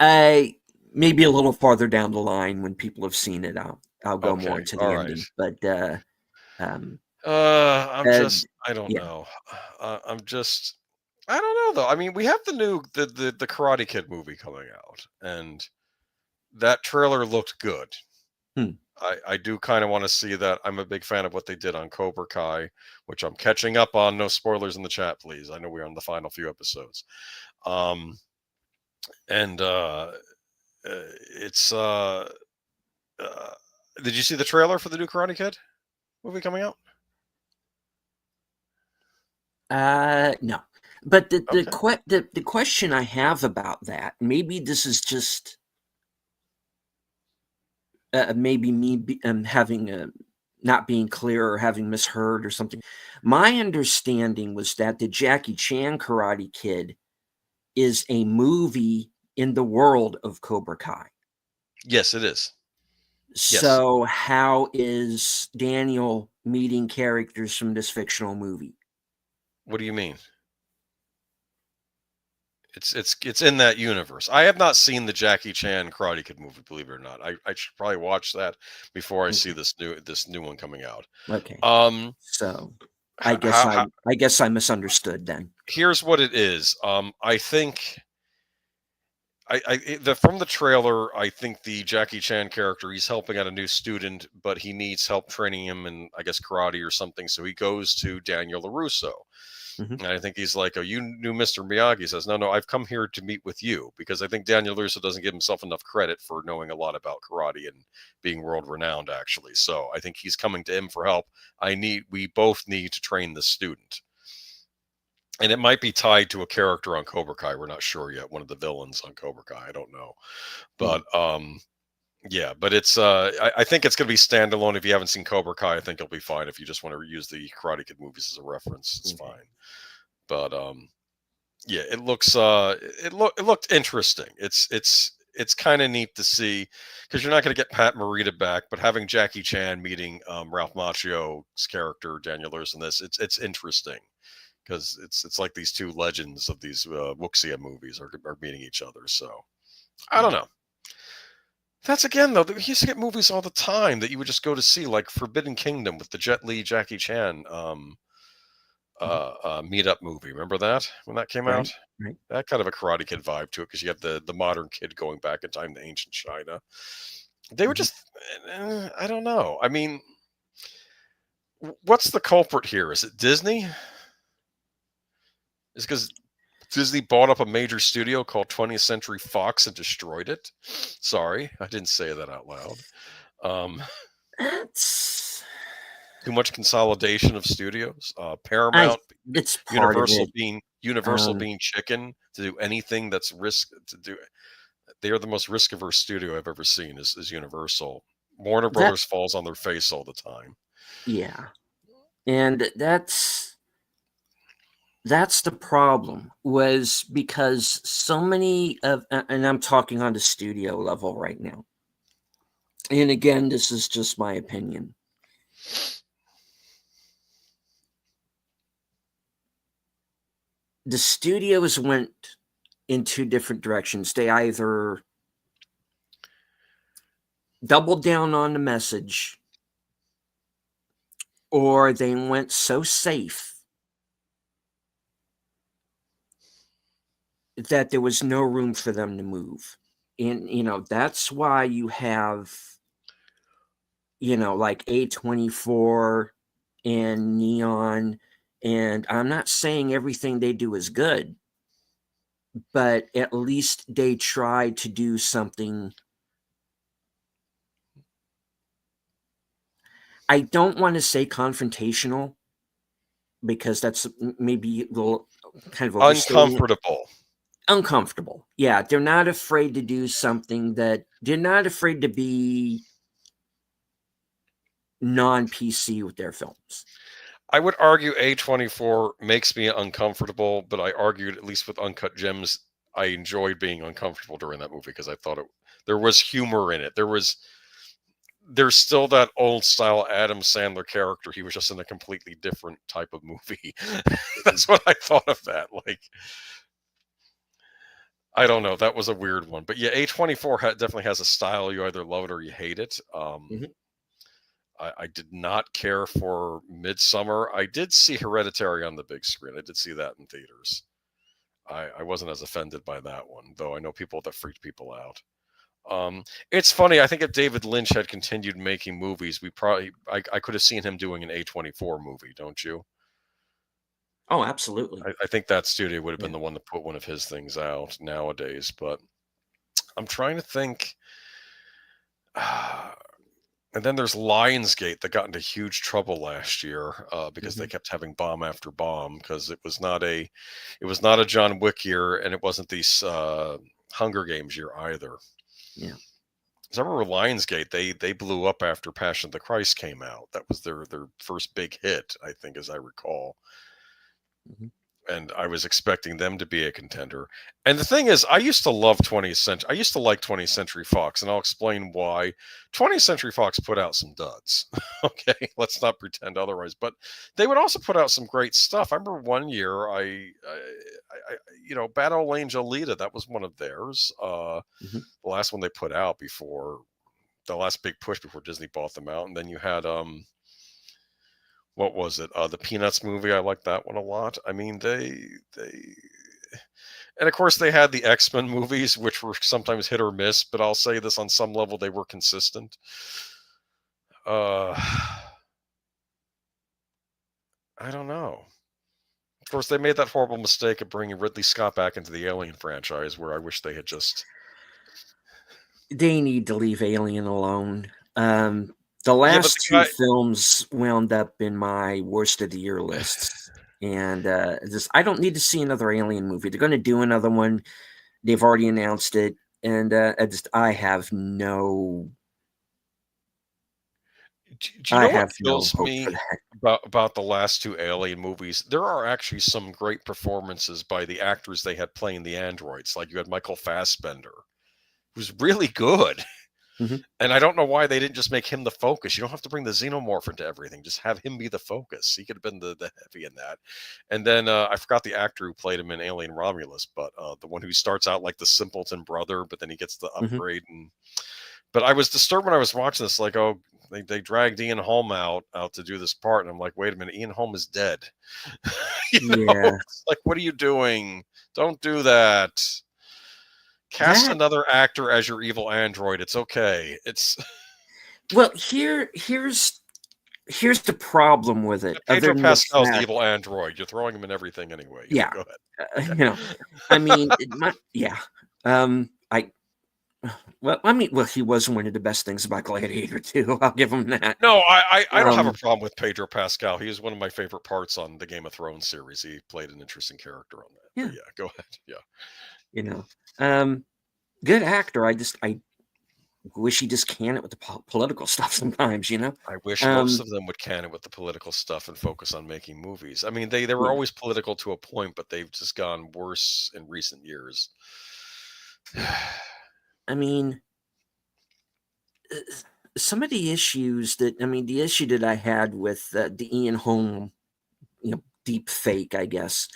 I maybe a little farther down the line when people have seen it, I'll go more Okay, into all the right. ending. But um, uh, I don't yeah, know. I don't know though. I mean, we have the Karate Kid movie coming out, and that trailer looked good. hmm, I do kind of want to see that. I'm a big fan of what they did on Cobra Kai, which I'm catching up on. No spoilers in the chat, please. I know we're on the final few episodes. Um, and it's uh, did you see the trailer for the new Karate Kid movie coming out? no. But Okay. the question I have about that, maybe this is just maybe me having not being clear or having misheard or something. My understanding was that the Jackie Chan Karate Kid is a movie in the world of Cobra Kai. Yes, it is. Yes. So how is Daniel meeting characters from this fictional movie? What do you mean? It's in that universe. I have not seen the Jackie Chan Karate Kid movie, believe it or not. I should probably watch that before I see Okay. this new one coming out. Okay. Um, So how I guess I misunderstood then. here's what it is. I think from the trailer, I think the Jackie Chan character, he's helping out a new student, but he needs help training him in, I guess, karate or something. So he goes to Daniel LaRusso. Mhm. And I think he's like, "Oh, you knew Mr. Miyagi." He says, "No, no, I've come here to meet with you," because I think Daniel LaRusso doesn't give himself enough credit for knowing a lot about karate and being world renowned, actually. So I think he's coming to him for help. We both need to train the student. And it might be tied to a character on Cobra Kai. We're not sure yet. One of the villains on Cobra Kai. I don't know. Hmm. But yeah, but it's I think it's gonna be standalone. If you haven't seen Cobra Kai, I think it'll be fine. If you just want to use the Karate Kid movies as a reference, it's Okay. fine. But yeah, it looked interesting. It's kind of neat to see because you're not going to get Pat Morita back, but having Jackie Chan meeting Ralph Macchio's character Daniel Lewis in this, it's interesting because it's like these two legends of these Wuxia movies are meeting each other. So I don't Hmm. know. That's again though. You used to get movies all the time that you would just go to see, like Forbidden Kingdom with the Jet Li Jackie Chan Mhm. meetup movie. Remember that when that came Right. out? Right. That kind of a Karate Kid vibe to it because you have the modern kid going back in time to ancient China. They were Mhm. just, I don't know. I mean, what's the culprit here? Is it Disney? Is because Disney bought up a major studio called 20th Century Fox and destroyed it? Sorry, I didn't say that out loud. Um, That's too much consolidation of studios. I Paramount, it's part of it. Universal Um, being chicken to do anything that's risk to do. They are the most risk averse studio I've ever seen. Is Universal. Warner that Brothers falls on their face all the time. yeah, and that's the problem was because so many of and I'm talking on the studio level right now. And again, this is just my opinion. The studios went in two different directions. They either doubled down on the message or they went so safe that there was no room for them to move. And that's why you have like A24 and Neon And I'm not saying everything they do is good, but at least they try to do something. I don't want to say confrontational because that's maybe a little kind of overstating it. Uncomfortable. Uncomfortable. Yeah, they're not afraid to do something that they're not afraid to be non-PC with their films. I would argue A24 makes me uncomfortable, but I argued, at least with Uncut Gems, I enjoyed being uncomfortable during that movie because I thought there was humor in it. There's still that old style Adam Sandler character. He was just in a completely different type of movie. That's what I thought of that. Like, I don't know. That was a weird one. But yeah, A24 definitely has a style. You either love it or you hate it. I did not care for Midsummer. I did see Hereditary on the big screen. I did see that in theaters. I wasn't as offended by that one, though I know people that freaked people out. It's funny. I think if David Lynch had continued making movies, I could have seen him doing an A24 movie, don't you? Oh, absolutely. I think that studio would have been the one to put one of his things out nowadays. But I'm trying to think. And then there's Lionsgate that got into huge trouble last year because they kept having bomb after bomb because it was not a John Wick year and it wasn't the Hunger Games year either. Yeah. So I remember Lionsgate, they blew up after Passion of the Christ came out. That was their first big hit, I think, as I recall. And I was expecting them to be a contender. And the thing is, I used to love 20th Century. I used to like 20th Century Fox, and I'll explain why. 20th Century Fox put out some duds. Okay, let's not pretend otherwise. But they would also put out some great stuff. I remember one year, Bad Old Angel Lita, that was one of theirs. The last one they put out before the last big push before Disney bought them out. And then you had what was it? The Peanuts movie. I liked that one a lot. I mean, and of course they had the X-Men movies, which were sometimes hit or miss, but I'll say this, on some level they were consistent. I don't know. Of course, they made that horrible mistake of bringing Ridley Scott back into the Alien franchise, where I wish they had just... They need to leave Alien alone. The last two films wound up in my worst of the year lists. And I don't need to see another Alien movie. They're going to do another one. They've already announced it. And I have no... Do you know what kills me about the last two Alien movies? There are actually some great performances by the actors they had playing the androids. Like, you had Michael Fassbender, who's really good. And I don't know why they didn't just make him the focus. You don't have to bring the xenomorph into everything. Just have him be the focus. He could have been the heavy in that. And then I forgot the actor who played him in Alien Romulus, but the one who starts out like the simpleton brother, but then he gets the upgrade. But I was disturbed when I was watching this, like, oh, they dragged Ian Holm out to do this part. And I'm like, wait a minute, Ian Holm is dead. It's like, what are you doing? Don't do that. Cast another actor as your evil android. It's okay. It's well, here's the problem with it. Pedro Pascal's the evil android. You're throwing him in everything anyway. Yeah. Go ahead. I mean, yeah. He was one of the best things about Gladiator too. I'll give him that. No, I don't have a problem with Pedro Pascal. He is one of my favorite parts on the Game of Thrones series. He played an interesting character on that. Yeah, go ahead. Yeah. Good actor. I wish he just can it with the political stuff sometimes, I wish most of them would can it with the political stuff and focus on making movies. I mean, they were always political to a point, but they've just gone worse in recent years. I mean, some of the issues the issue that I had with the Ian Holm, deep fake, I guess.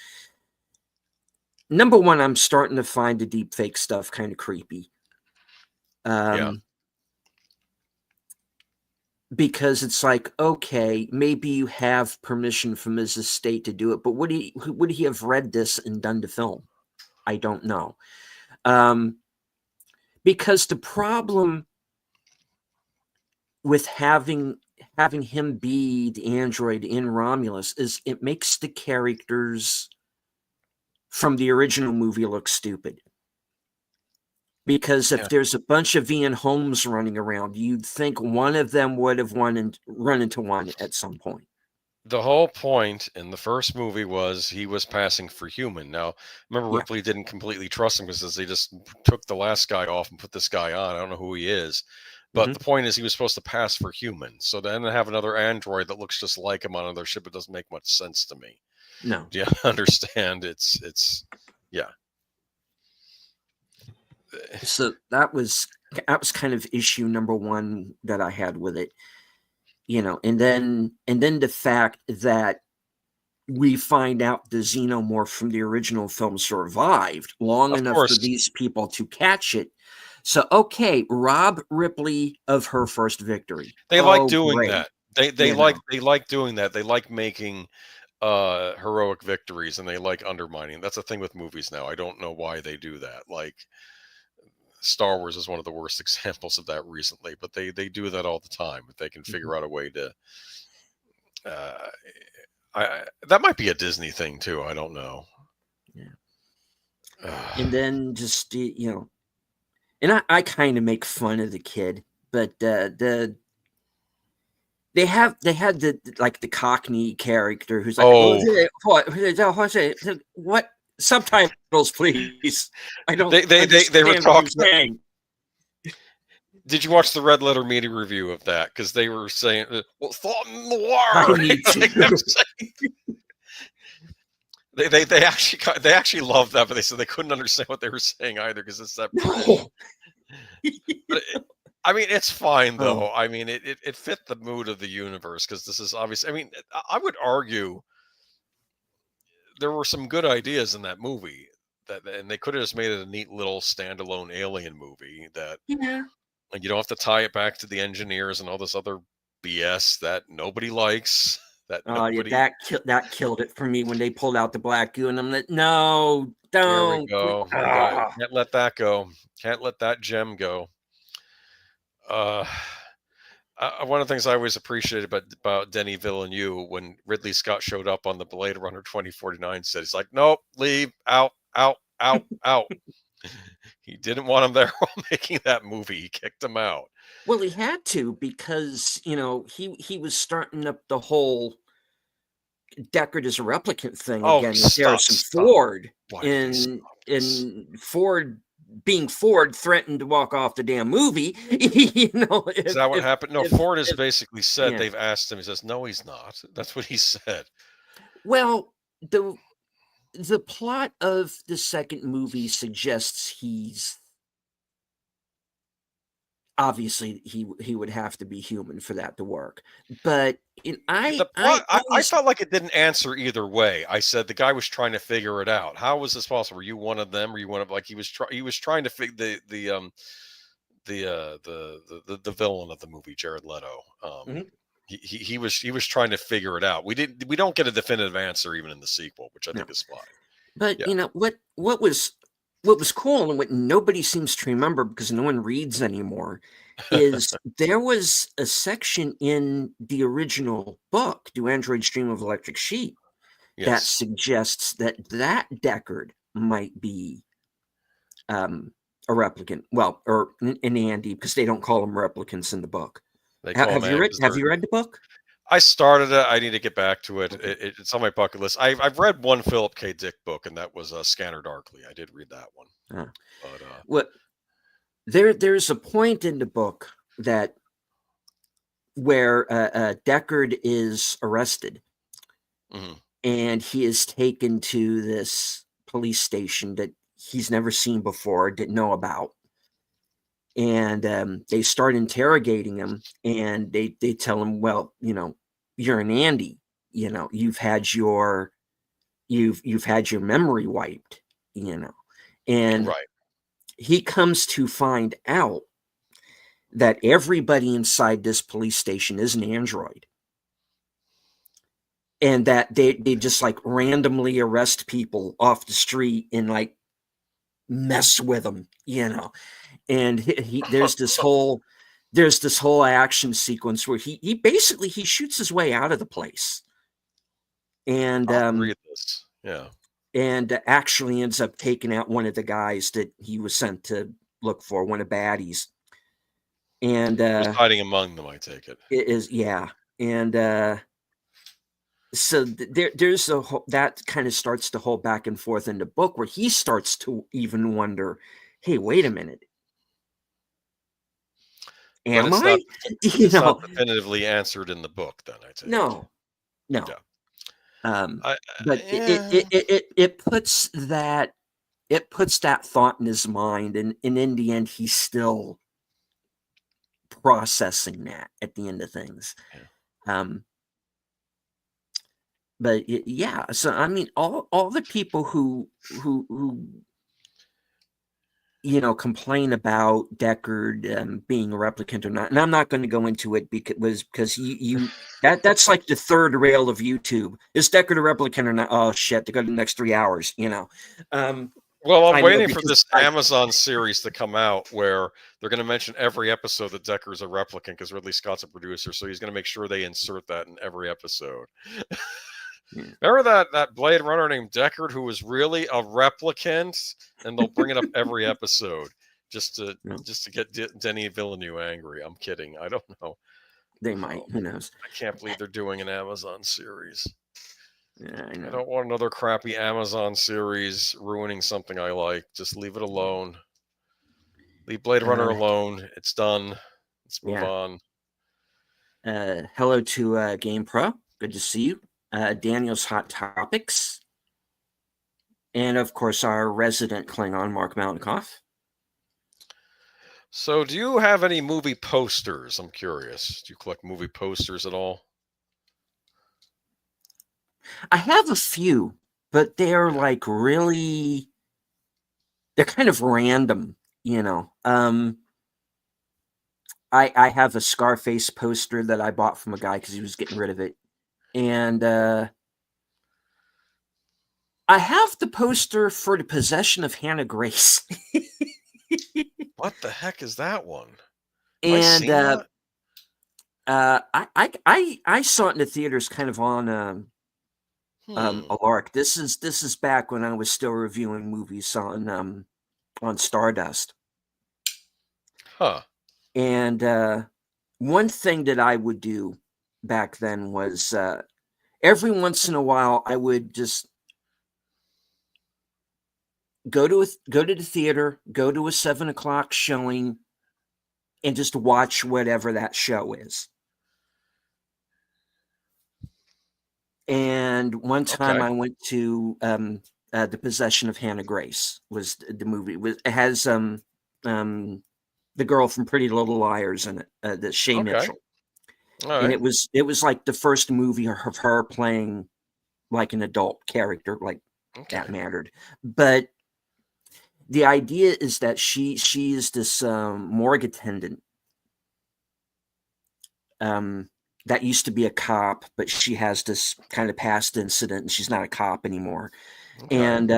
Number one, I'm starting to find the deep fake stuff kind of creepy. Because it's like, okay, maybe you have permission from his estate to do it, but would he have read this and done the film? I don't know. Because the problem with having having him be the android in Romulus is it makes the characters from the original movie look stupid. Because if there's a bunch of Ian Holmes running around, you'd think one of them would have run into one at some point. The whole point in the first movie was he was passing for human. Now, remember, Ripley didn't completely trust him because they just took the last guy off and put this guy on. I don't know who he is. But the point is he was supposed to pass for human. So then have another android that looks just like him on another ship, it doesn't make much sense to me. No. Do you understand? It's yeah. So that was kind of issue number one that I had with it, and then the fact that we find out the xenomorph from the original film survived long enough for these people to catch it. So okay, rob Ripley of her first victory. They like doing that. They like doing that. They like making heroic victories, and they like undermining. That's a thing with movies now. I don't know why they do that. Like Star Wars is one of the worst examples of that recently, but they do that all the time. If they can figure out a way to, that might be a Disney thing too. I don't know. Yeah. And then just and I kind of make fun of the kid, but they had the Cockney character who's like, what? Subtitles, please. I don't. They were talking. Did you watch the Red Letter Media review of that? Because they were saying, "Well, thought in the war." They actually loved that, but they said they couldn't understand what they were saying either because it's that. But I mean, it's fine though. I mean, it fit the mood of the universe because this is obvious. I mean, I would argue there were some good ideas in that movie and they could have just made it a neat little standalone alien movie that like you don't have to tie it back to the engineers and all this other BS that nobody likes. That killed it for me when they pulled out the black goo, and I'm like, no, don't. There we go. Can't let that go. Can't let that gem go. One of the things I always appreciated about Denis Villeneuve when Ridley Scott showed up on the Blade Runner 2049 said, he's like, nope, leave, out. He didn't want him there while making that movie. He kicked him out. Well, he had to because, he was starting up the whole Deckard as a replicant thing again with Harrison Ford. And Ford being Ford threatened to walk off the damn movie. Is that what happened? No, Ford has basically said they've asked him. He says, no, he's not. That's what he said. Well, the plot of the second movie suggests he's obviously he would have to be human for that to work. But I felt like it didn't answer either way. I said the guy was trying to figure it out. How was this possible? Were you one of them? Were you one of he was trying to figure the villain of the movie, Jared Leto. He was trying to figure it out. We don't get a definitive answer even in the sequel, which I think is fine. But what was cool and what nobody seems to remember because no one reads anymore is there was a section in the original book, Do Androids Dream of Electric Sheep, that suggests that Deckard might be a replicant. Well, or an Andy, because they don't call them replicants in the book. Have you read the book? I started it. I need to get back to it. It's on my bucket list. I've read one Philip K. Dick book, and that was Scanner Darkly. I did read that one. But there's a point in the book where Deckard is arrested, and he is taken to this police station that he's never seen before, didn't know about. And they start interrogating him, and they tell him, well, you're an Andy, you've had your memory wiped, and he comes to find out that everybody inside this police station is an android, and that they just randomly arrest people off the street and mess with them, and there's this whole there's this whole action sequence where he basically he shoots his way out of the place, and I'll read this. Yeah. And actually ends up taking out one of the guys that he was sent to look for, one of baddies. And He was hiding among them, I take it. It is, yeah. And so there's a whole, that kind of starts to hold back and forth in the book where he starts to even wonder, hey, wait a minute. Am I? It's not definitively answered in the book, then, I take it. No. Yeah. But it puts that thought in his mind, and in the end, he's still processing that at the end of things. Yeah. But yeah, so I mean, all the people who complain about Deckard being a replicant or not, and I'm not going to go into it because you that's like the third rail of YouTube. Is Deckard a replicant or not? Oh shit, to go to the next 3 hours, Well, I'm waiting for this Amazon series to come out where they're going to mention every episode that Decker's a replicant because Ridley Scott's a producer, so he's going to make sure they insert that in every episode. Yeah. Remember that Blade Runner named Deckard who was really a replicant, and they'll bring it up every episode just to get Denis Villeneuve angry. I'm kidding. I don't know. They might. Who knows? I can't believe they're doing an Amazon series. Yeah, I know. I don't want another crappy Amazon series ruining something I like. Just leave it alone. Leave Blade Runner alone. It's done. Let's move on. Hello to Game Pro. Good to see you. Daniel's Hot Topics. And, of course, our resident Klingon, Mark Mountainkoff. So, do you have any movie posters? I'm curious. Do you collect movie posters at all? I have a few, but they're like really, they're kind of random, I have a Scarface poster that I bought from a guy because he was getting rid of it. And I have the poster for The Possession of Hannah Grace. What the heck is that one? And I saw it in the theaters kind of on a lark. This is back when I was still reviewing movies on Stardust. Huh. And one thing that I would do back then was every once in a while I would just go to the theater, go to a 7:00 showing, and just watch whatever that show is. And one time I went to The Possession of Hannah Grace was the movie. It has the girl from Pretty Little Liars in it, the Shay Mitchell. Right. And it was like the first movie of her playing like an adult character, like that mattered. But the idea is that she is this morgue attendant that used to be a cop, but she has this kind of past incident and she's not a cop anymore. And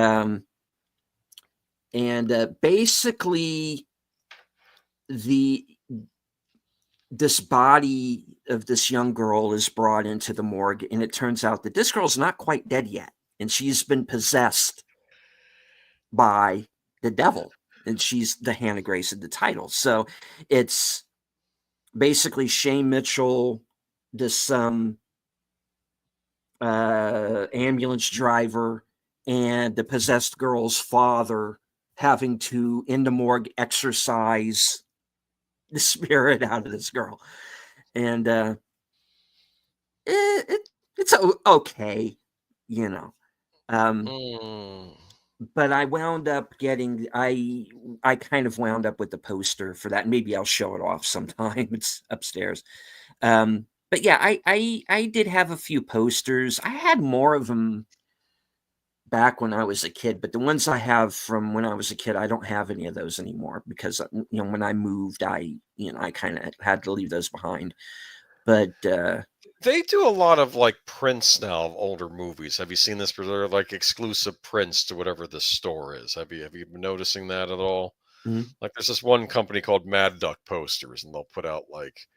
basically this body of this young girl is brought into the morgue, and it turns out that this girl's not quite dead yet, and she's been possessed by the devil, and she's the Hannah Grace of the title. So it's basically Shay Mitchell, this ambulance driver, and the possessed girl's father having to, in the morgue, exorcise the spirit out of this girl. And it's okay, but I wound up getting, I kind of wound up with the poster for that. Maybe I'll show it off sometime. It's upstairs. But yeah, I did have a few posters. I had more of them back when I was a kid, but the ones I have from when I was a kid, I don't have any of those anymore because when I moved, I kind of had to leave those behind. But they do a lot of like prints now of older movies. Have you seen this? They're like exclusive prints to whatever the store is. Have you been noticing that at all? Mhm. Like there's this one company called Mad Duck Posters, and they'll put out like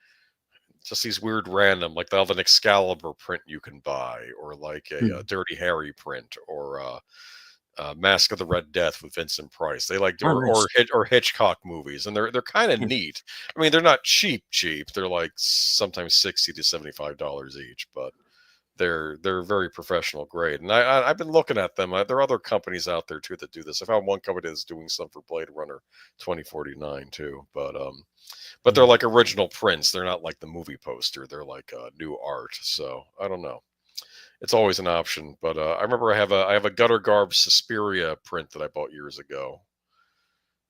just these weird random, like they'll have an Excalibur print you can buy, or like a, Mhm. Dirty Harry print, or Mask of the Red Death with Vincent Price. They like Oh, nice. or Hitchcock movies, and they're kind of Yeah. neat. I mean, they're not cheap. They're like sometimes $60 to $75 each, but they're very professional grade. And I've been looking at them. There are other companies out there too that do this. I found one company that's doing some for Blade Runner 2049 too, but they're Mhm. like original prints. They're not like the movie poster. They're like new art. So I don't know. It's always an option. But I remember I have a Gutter Garb Suspiria print that I bought years ago,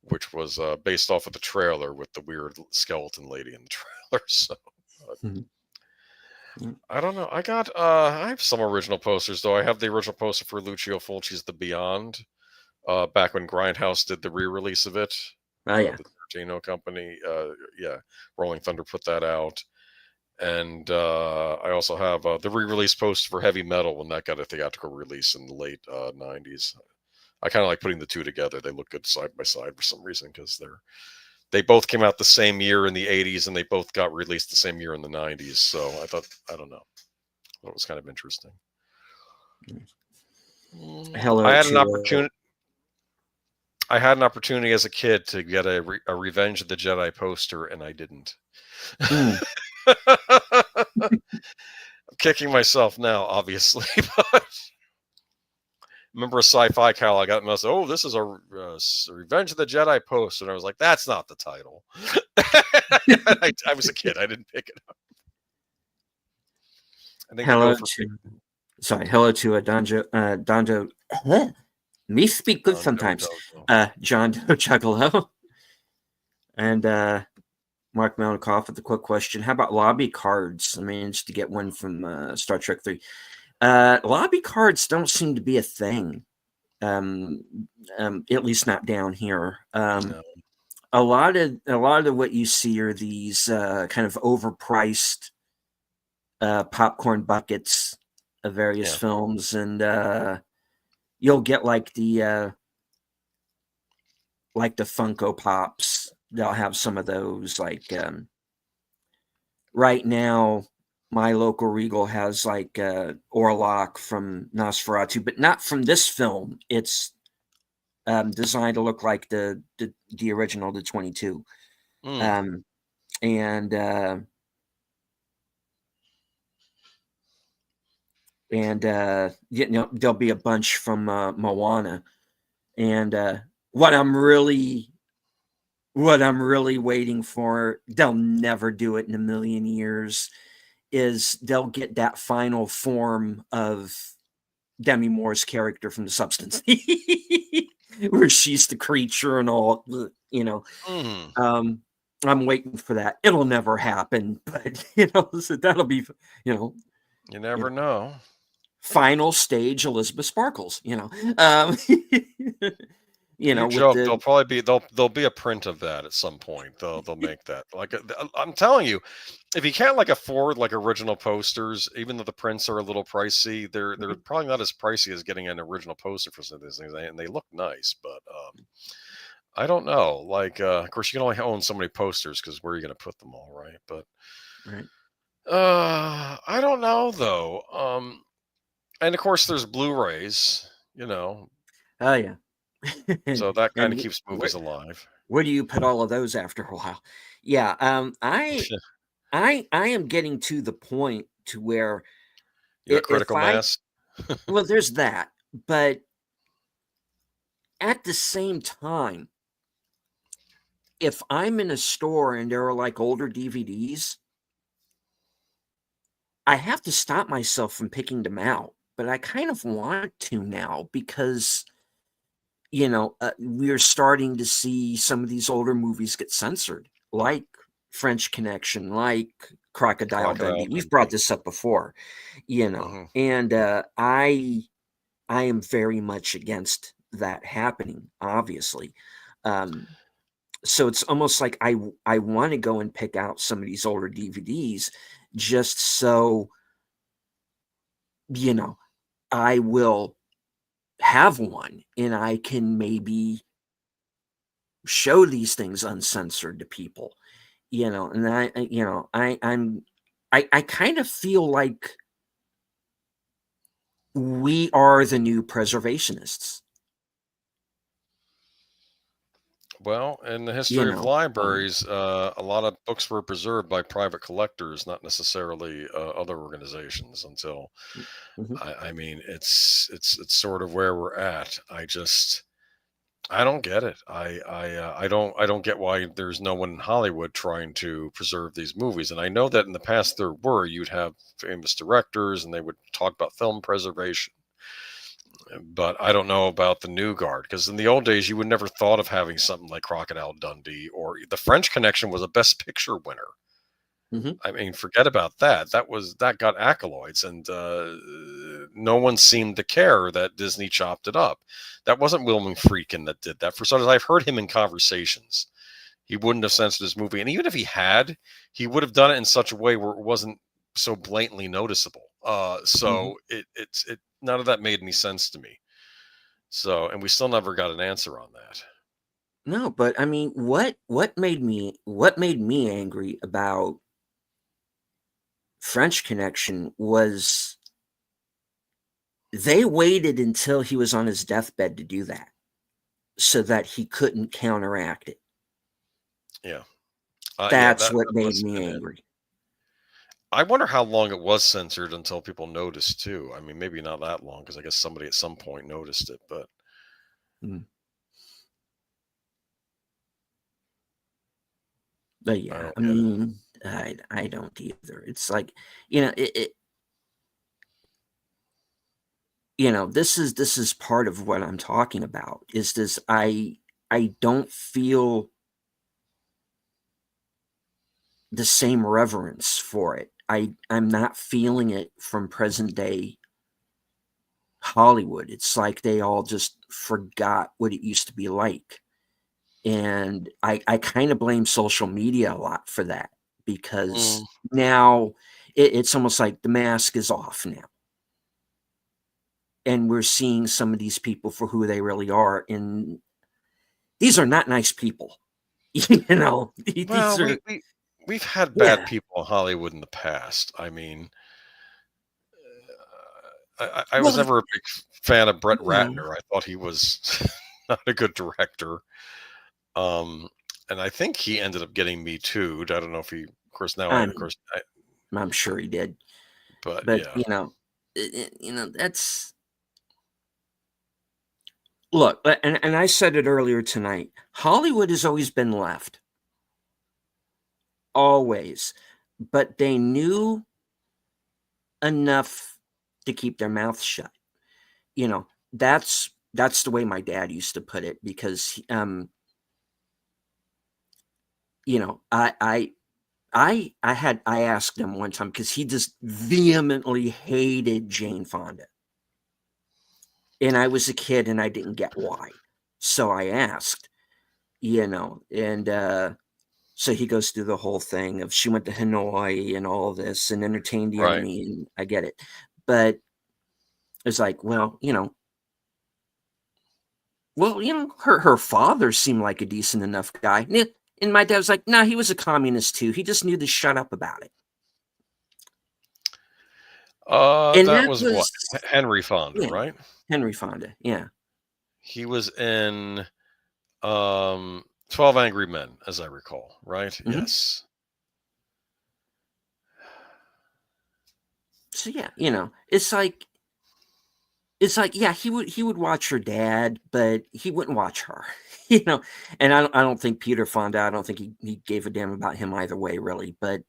which was based off of the trailer with the weird skeleton lady in the trailer. So Mhm. Yeah. I don't know. I have some original posters though. I have the original poster for Lucio Fulci's The Beyond. Back when Grindhouse did the re-release of it. Oh, yeah. The Tarantino company. Yeah, Rolling Thunder put that out. And I also have the re-release poster for Heavy Metal when that got a theatrical release in the late '90s. I kind of like putting the two together. They look good side by side for some reason because they both came out the same year in the '80s and they both got released the same year in the '90s. So I don't know, it was kind of interesting. I Hello had an to opportunity. I had an opportunity as a kid to get a Revenge of the Jedi poster, and I didn't. mm, I'm kicking myself now, obviously, but remember a sci-fi Cal I got and I was oh, this is a Revenge of the Jedi poster, and I was like, that's not the title. I was a kid, I didn't pick it up. I think they go hello for big to hello to a Donjo. Me speak good sometimes. Dojo. John Doe Juggalo and Mark Melnikoff with the quick question: how about lobby cards? I managed to get one from Star Trek 3. Lobby cards don't seem to be a thing, um, at least not down here. No. A lot of what you see are these kind of overpriced popcorn buckets of various Yeah. films, and you'll get like the Funko Pops. They'll have some of those. Like right now, my local Regal has like Orlok from Nosferatu, but not from this film. It's designed to look like the original, the 22. Mm. Um, and there'll be a bunch from Moana. And what I'm really waiting for, they'll never do it in a million years, is they'll get that final form of Demi Moore's character from The Substance, where she's the creature and all, Mm. Um, I'm waiting for that. It'll never happen, but so that'll be, you know, You you never know, know. final stage Elizabeth Sparkles, You with joke. There'll the probably be there'll be a print of that at some point. They'll make that. Like I'm telling you, if you can't like afford like original posters, even though the prints are a little pricey, they're probably not as pricey as getting an original poster for some of these things, and they look nice. But I don't know. Like, of course, you can only own so many posters because where are you going to put them all, right? But right. I don't know though. And of course, there's Blu-rays. You know, Oh yeah. so that kind of And keeps movies alive. where do you put all of those after a while? Yeah, I am getting to the point to where You got if critical I mass. well, there's that, but at the same time, if I'm in a store and there are like older DVDs, I have to stop myself from picking them out. But I kind of want to now because we're starting to see some of these older movies get censored, like French Connection, like Crocodile Crocodile Dundee. We've brought Dundee. this up before, Hmm. and I am very much against that happening, obviously. Um, so it's almost like I want to go and pick out some of these older DVDs just so you know I will have one and I can maybe show these things uncensored to people, and I kind of feel like we are the new preservationists. Well, in the You history of know, libraries, a lot of books were preserved by private collectors, not necessarily other organizations. Until mhm. I mean, it's sort of where we're at. I don't get it. I don't get why there's no one in Hollywood trying to preserve these movies. And I know that in the past there were. You'd have famous directors, and they would talk about film preservation. But I don't know about the new guard, because in the old days you would never thought of having something like Crocodile Dundee, or The French Connection was a Best Picture winner. Mhm. I mean, forget about that. That got accolades, and no one seemed to care that Disney chopped it up. That wasn't William Friedkin that did that. For as I've heard him in conversations, he wouldn't have censored his movie, and even if he had, he would have done it in such a way where it wasn't so blatantly noticeable. Mhm. So it none of that made any sense to me. So, and we still never got an answer on that. No, but I mean, what made me angry about French Connection was they waited until he was on his deathbed to do that so that he couldn't counteract it. Yeah, yeah, That's what that made must have me been it. angry. I wonder how long it was censored until people noticed too. I mean, maybe not that long, because I guess somebody at some point noticed it. But Mm. But I yeah, don't I get it. mean, I don't either. It's like, you know, this is part of what I'm talking about. Is this I don't feel the same reverence for it. I'm not feeling it from present day Hollywood. It's like they all just forgot what it used to be like. And I kind of blame social media a lot for that because Mm, now it's almost like the mask is off now. And we're seeing some of these people for who they really are. And these are not nice people. These well, are, we've had bad yeah. people in Hollywood in the past. I mean, I was Well, never a big fan of Brett you know, Ratner. I thought he was not a good director. Um, and I think he ended up getting Me Too'd. I don't know if he, of course, now I, of I'm course, I'm sure he did. but But, yeah, that's look, and I said it earlier tonight. Hollywood has always been left. Always. But they knew enough to keep their mouth shut. That's the way my dad used to put it because I asked him one time because he just vehemently hated Jane Fonda. And I was a kid and I didn't get why. So I asked, and so he goes through the whole thing of she went to Hanoi and all this and entertained the right. enemy, and I get it. But it's like, her father seemed like a decent enough guy. And my dad was like, "No, he was a communist too. He just knew to shut up about it." And That that was what, was, Henry Fonda, yeah, right? Henry Fonda. Yeah. He was in 12 Angry Men, as I recall, right? Mhm. Yes. So yeah, it's like, yeah, he would watch her dad, but he wouldn't watch her, you know. And I don't think Peter Fonda. I don't think he gave a damn about him either way, really. But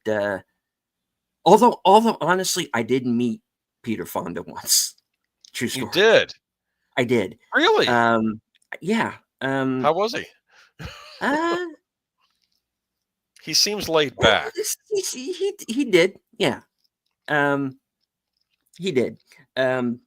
although honestly, I did meet Peter Fonda once. True You story. did? I did. Really? Um, yeah. How was he? Uh, He seems laid back. he did. Yeah. Um, he did. Um,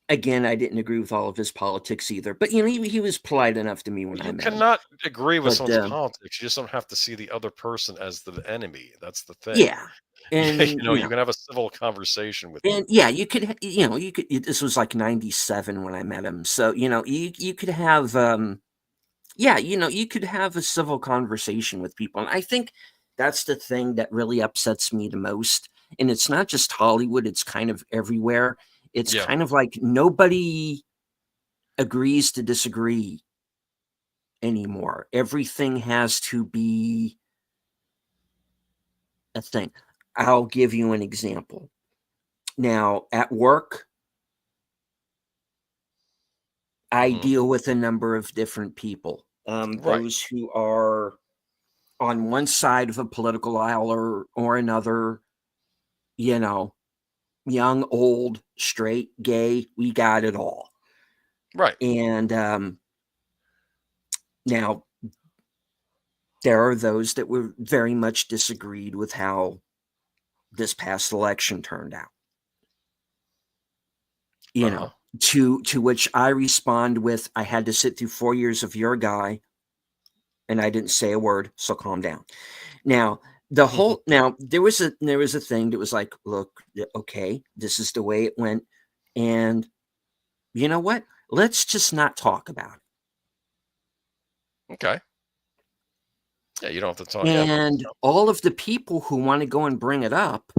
Again, I didn't agree with all of his politics either, but he was polite enough to me when I You met him. cannot agree with But someone's politics. You just don't have to see the other person as the enemy. That's the thing. yeah, and You can have a civil conversation with yeah, people. you could. This was like '97 when I met him, so you could have Yeah, you could have a civil conversation with people. And I think that's the thing that really upsets me the most. And it's not just Hollywood, it's kind of everywhere. It's Yeah. kind of like nobody agrees to disagree anymore. Everything has to be a thing. I'll give you an example. Now, at work, I Hmm. deal with a number of different people. Right. Those who are on one side of a political aisle or another, you know, young, old, straight, gay, we got it all. Right. And now there are those that were very much disagreed with how this past election turned out. Uh You huh. know, to which I respond with, I had to sit through 4 years of your guy and I didn't say a word, so calm down. Now, there was a thing that was like, look, okay, this is the way it went. And you know what? Let's just not talk about Okay. Yeah, you don't have to it. talk. Yeah. And all of the people who want to go and bring it up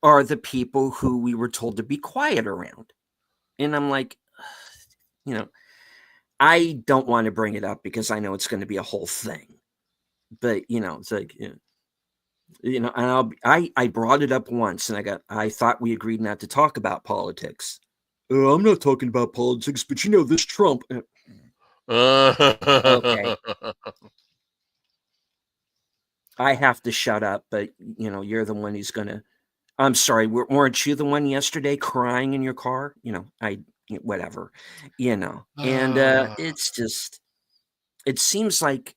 are the people who we were told to be quiet around. And I'm like, you know, I don't want to bring it up because I know it's going to be a whole thing. But it's like, and I brought it up once, and I thought we agreed not to talk about politics. I'm not talking about politics, but this Trump. Okay, I have to shut up, but you're the one who's gonna. I'm sorry, weren't you the one yesterday crying in your car? Whatever, and it's just, it seems like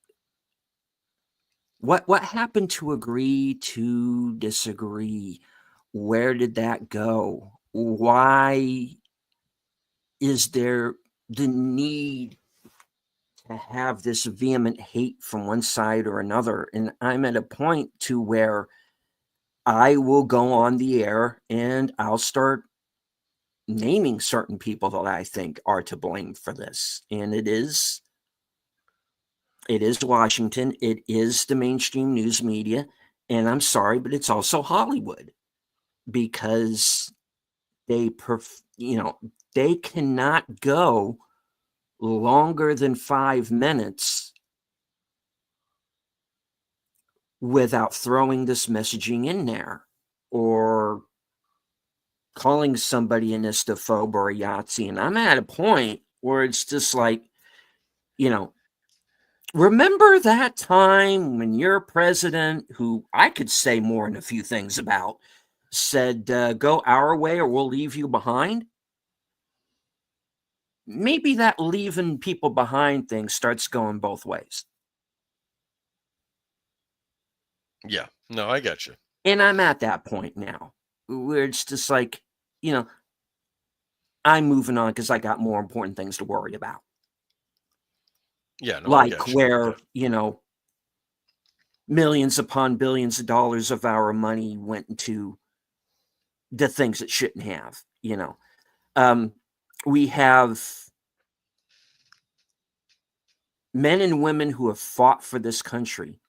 what happened to agree to disagree? Where did that go? Why is there the need to have this vehement hate from one side or another? And I'm at a point to where I will go on the air and I'll start naming certain people that I think are to blame for this. And it is Washington, it is the mainstream news media, and I'm sorry, but it's also Hollywood, because they they cannot go longer than 5 minutes without throwing this messaging in there, or calling somebody an istophobe or a Yahtzee. And I'm at a point where it's just like, you know, remember that time when your president, who I could say more than a few things about, said, go our way or we'll leave you behind? Maybe that leaving people behind thing starts going both ways. Yeah. No, I get you. And I'm at that point now where it's just like, you know, I'm moving on because I got more important things to worry about. Yeah. No, I Like get you. Yeah. where, millions upon billions of dollars of our money went into the things it shouldn't have. Um, we have men and women who have fought for this country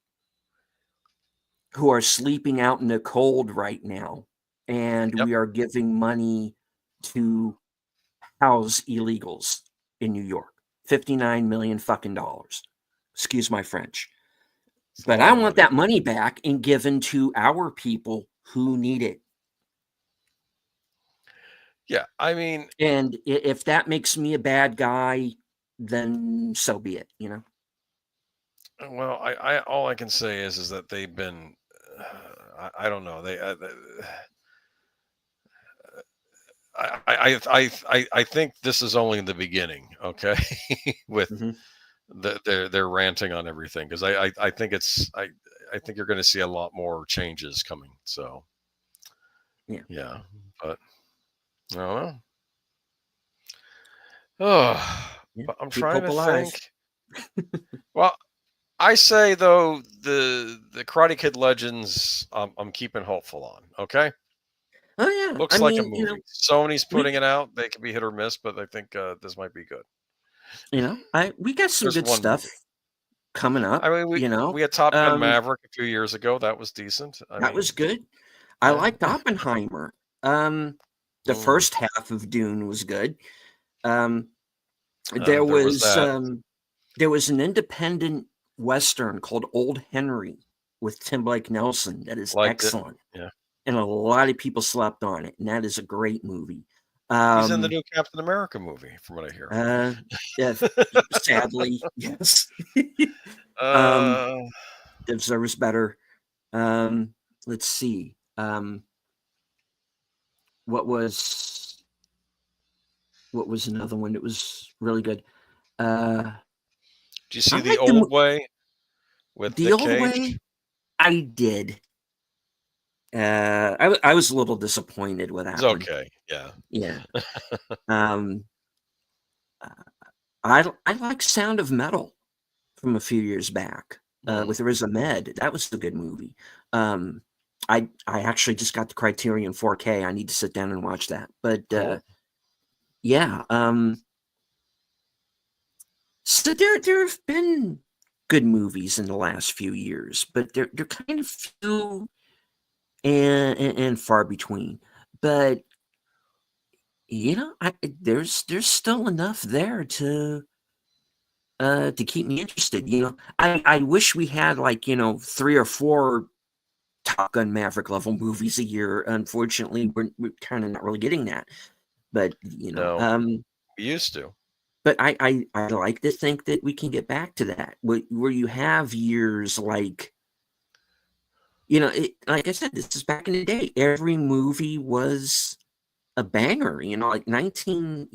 who are sleeping out in the cold right now, and Yep. we are giving money to house illegals in New York. 59 million fucking dollars. Excuse my French. It's a But lot I of want money. that money back and given to our people who need it. Yeah. I mean, And if that makes me a bad guy, then so be it. well, I all I can say is that they've been. I don't know. I think this is only the beginning. Okay, with Mhm. they're ranting on everything, because I think I think you're going to see a lot more changes coming. So Yeah. yeah, but I don't know. Oh, Yeah. but I'm Keep trying hope to alive. think. Well, I say though the Karate Kid Legends, I'm keeping hopeful on. Okay, Oh yeah. I looks like a mean, movie. Sony's we putting it out. They can be hit or miss, but I think this might be good. We got some There's good one stuff movie. coming up. I mean, we had Top Gun Um, Maverick a few years ago. That was decent. I that was mean, good. I yeah. liked Oppenheimer. The Mm. first half of Dune was good. Um, there There was was that. um, there was an independent western called Old Henry with Tim Blake Nelson that is Liked it. excellent, Yeah. and a lot of people slept on it, and that is a great movie. He's in the Um, new Captain America movie, from what I hear. uh, yeah, sadly, yes. um, uh, deserves better. Um, let's see. What was what was another one that was really good? Uh, do you I see The like Old Way with the Nick old Cage? way. I did. I was a little disappointed with It's that one. okay. Yeah. Yeah. Um, uh, I like Sound of Metal from a few years back Hmm. with Riz Ahmed. That was a good movie. Um, I actually just got the Criterion 4K. I need to sit down and watch that. But Cool. yeah. So there have been good movies in the last few years, but they're kind of few and far between. But there's still enough there to keep me interested. I wish we had like 3 or 4 Top Gun Maverick level movies a year. Unfortunately, we're kind of not really getting that. But No, we used to. but I like to think that we can get back to that where you have years like like I said, this is back in the day. Every movie was a banger, like 19,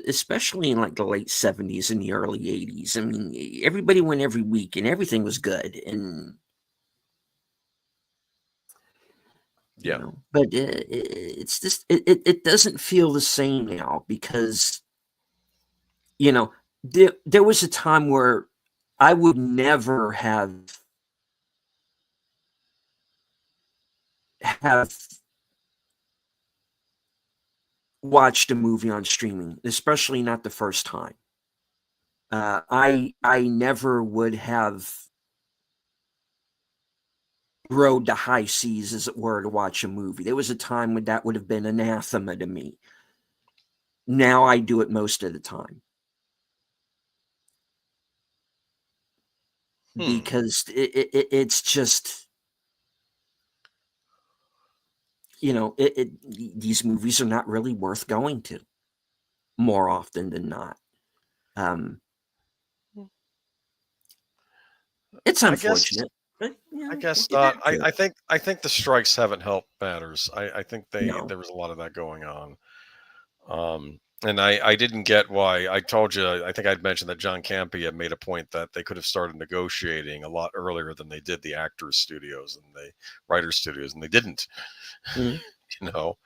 especially in like the late 70s and the early 80s. I mean, everybody went every week and everything was good. And, Yeah. but it's just, it doesn't feel the same now because, there was a time where I would never have watched a movie on streaming, especially not the first time. I never would have rode the high seas, as it were, to watch a movie. There was a time when that would have been anathema to me. Now I do it most of the time Hmm. because it's just these movies are not really worth going to more often than not. Um, it's I guess unfortunate, but I we'll guess get not. back to it. I think the strikes haven't helped matters. I think No. there was a lot of that going on. And I didn't get why. I told you, I think I'd mentioned that John Campea had made a point that they could have started negotiating a lot earlier than they did the actors studios and the writers studios, and they didn't. Mhm. you know,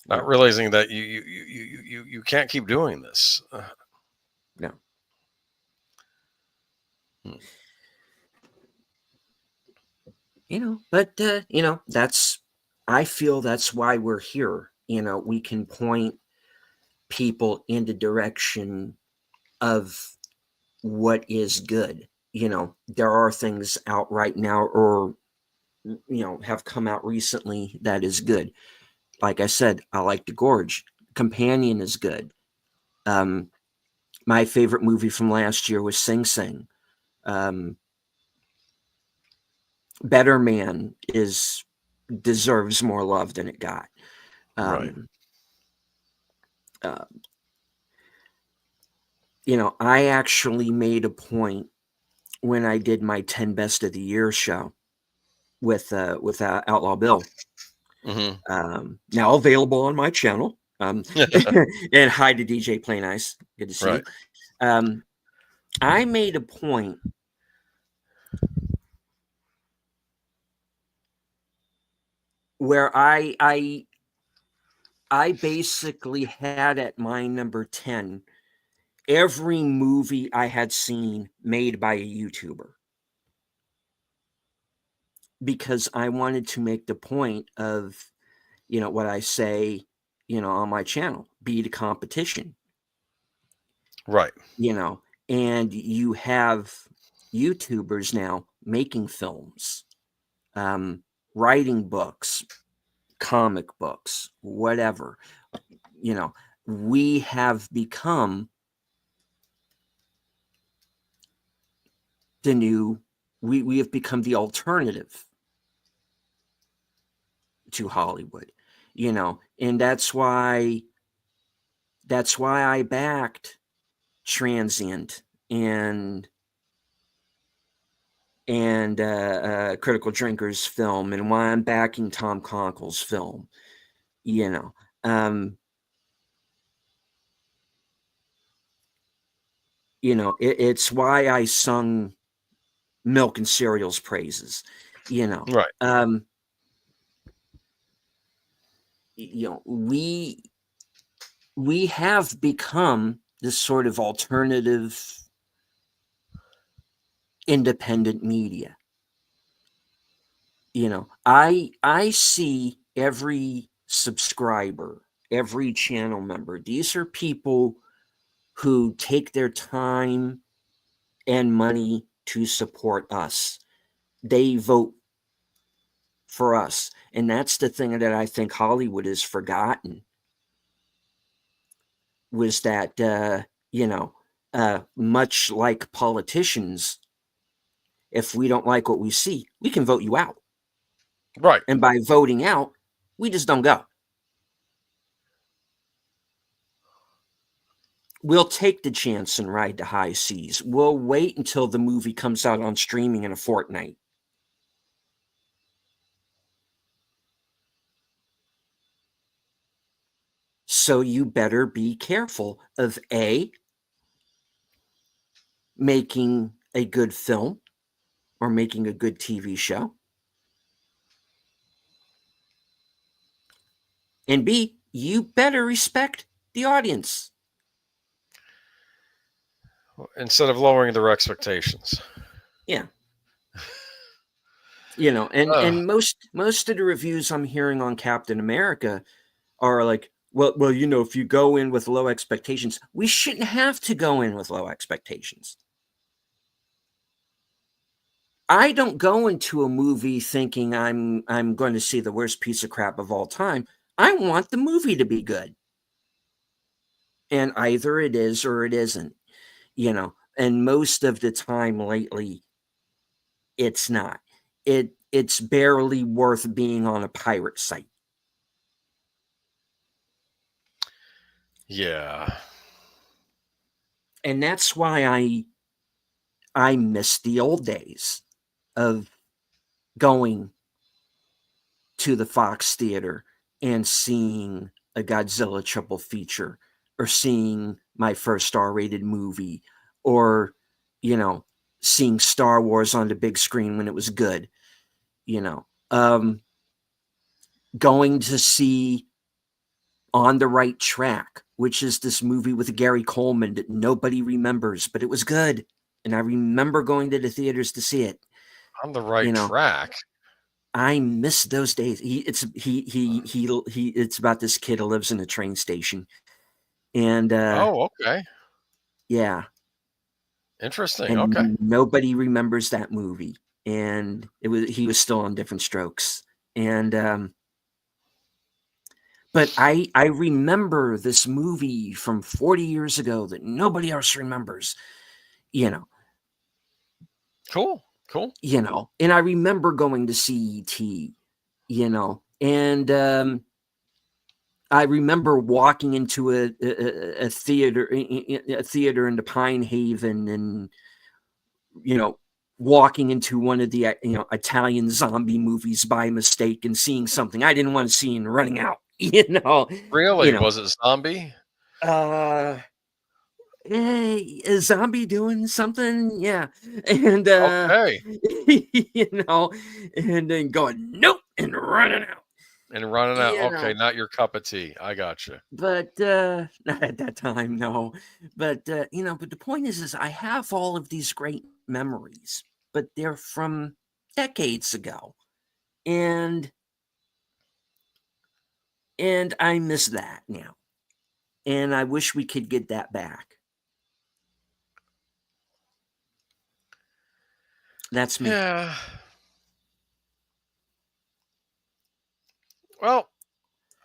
Yeah. not realizing that you can't keep doing this. No. Hmm. But I feel that's why we're here. We can point people in the direction of what is good. There are things out right now or have come out recently that is good. Like I said, I like The Gorge. Companion is good. My favorite movie from last year was Sing Sing. Um, Better Man is deserves more love than it got. Right. Um, uh, I actually made a point when I did my 10 best of the year show with Outlaw Bill. Hmm. Now available on my channel. And hi to DJ Play Nice. Good to see you. Right. I made a point where I basically had at my number 10 every movie I had seen made by a YouTuber because I wanted to make the point of what I say on my channel, be the competition. Right. And you have YouTubers now making films, writing books, comic books, whatever. We have become we have become the alternative to Hollywood, and that's why I backed Transient and Critical Drinkers film, and why I'm backing Tom Conkle's film. Um, it's why I sung Milk and Cereal's praises. Right. We have become this sort of alternative independent media. I see every subscriber, every channel member. These are people who take their time and money to support us. They vote for us. And that's the thing that I think Hollywood has forgotten, was that, much like politicians, if we don't like what we see, we can vote you out. Right. And by voting out, we just don't go. We'll take the chance and ride the high seas. We'll wait until the movie comes out on streaming in a fortnight. So you better be careful of A, making a good film or making a good TV show, and B, you better respect the audience. Instead of lowering their expectations. Yeah. And most of the reviews I'm hearing on Captain America are like, well, if you go in with low expectations, we shouldn't have to go in with low expectations. I don't go into a movie thinking I'm going to see the worst piece of crap of all time. I want the movie to be good. And either it is or it isn't, and most of the time lately, it's not. It's barely worth being on a pirate site. Yeah. And that's why I miss the old days of going to the Fox Theater and seeing a Godzilla triple feature, or seeing my first R-rated movie, or seeing Star Wars on the big screen when it was good. Going to see On the Right Track, which is this movie with Gary Coleman that nobody remembers, but it was good, and I remember going to the theaters to see it. On the Right Track. I miss those days. It's about this kid who lives in a train station, and okay. Yeah, interesting. And okay, nobody remembers that movie, and he was still on Different Strokes, and but I remember this movie from 40 years ago that nobody else remembers. Cool. And I remember going to see E.T., and I remember walking into a theater in the Pine Haven, and walking into one of the Italian zombie movies by mistake and seeing something I didn't want to see and running out. Really? Was it zombie? A zombie doing something, yeah, and Okay. and then going nope and running out. Okay, not your cup of tea. I got you. But not at that time, no. But but the point is I have all of these great memories, but they're from decades ago, and I miss that now, and I wish we could get that back. That's me. Yeah. Well,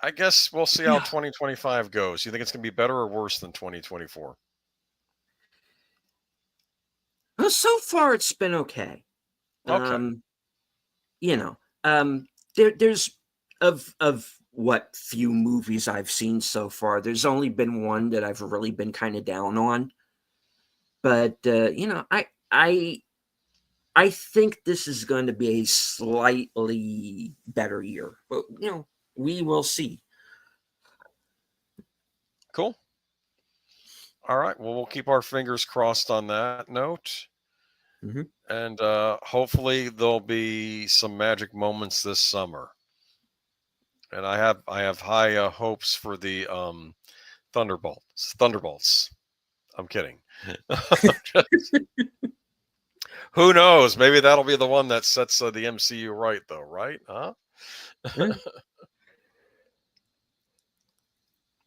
I guess we'll see how Yeah. 2025 goes. You think it's going to be better or worse than 2024? Well, so far it's been okay. Okay. Um, you know, there's of what few movies I've seen so far. There's only been one that I've really been kind of down on, but I think this is going to be a slightly better year, but we will see. Cool. All right. Well, we'll keep our fingers crossed on that note. Mm-hmm. And hopefully there'll be some magic moments this summer. And I have high hopes for the Thunderbolts. I'm kidding. Who knows? Maybe that'll be the one that sets the MCU right, though. Right? Huh?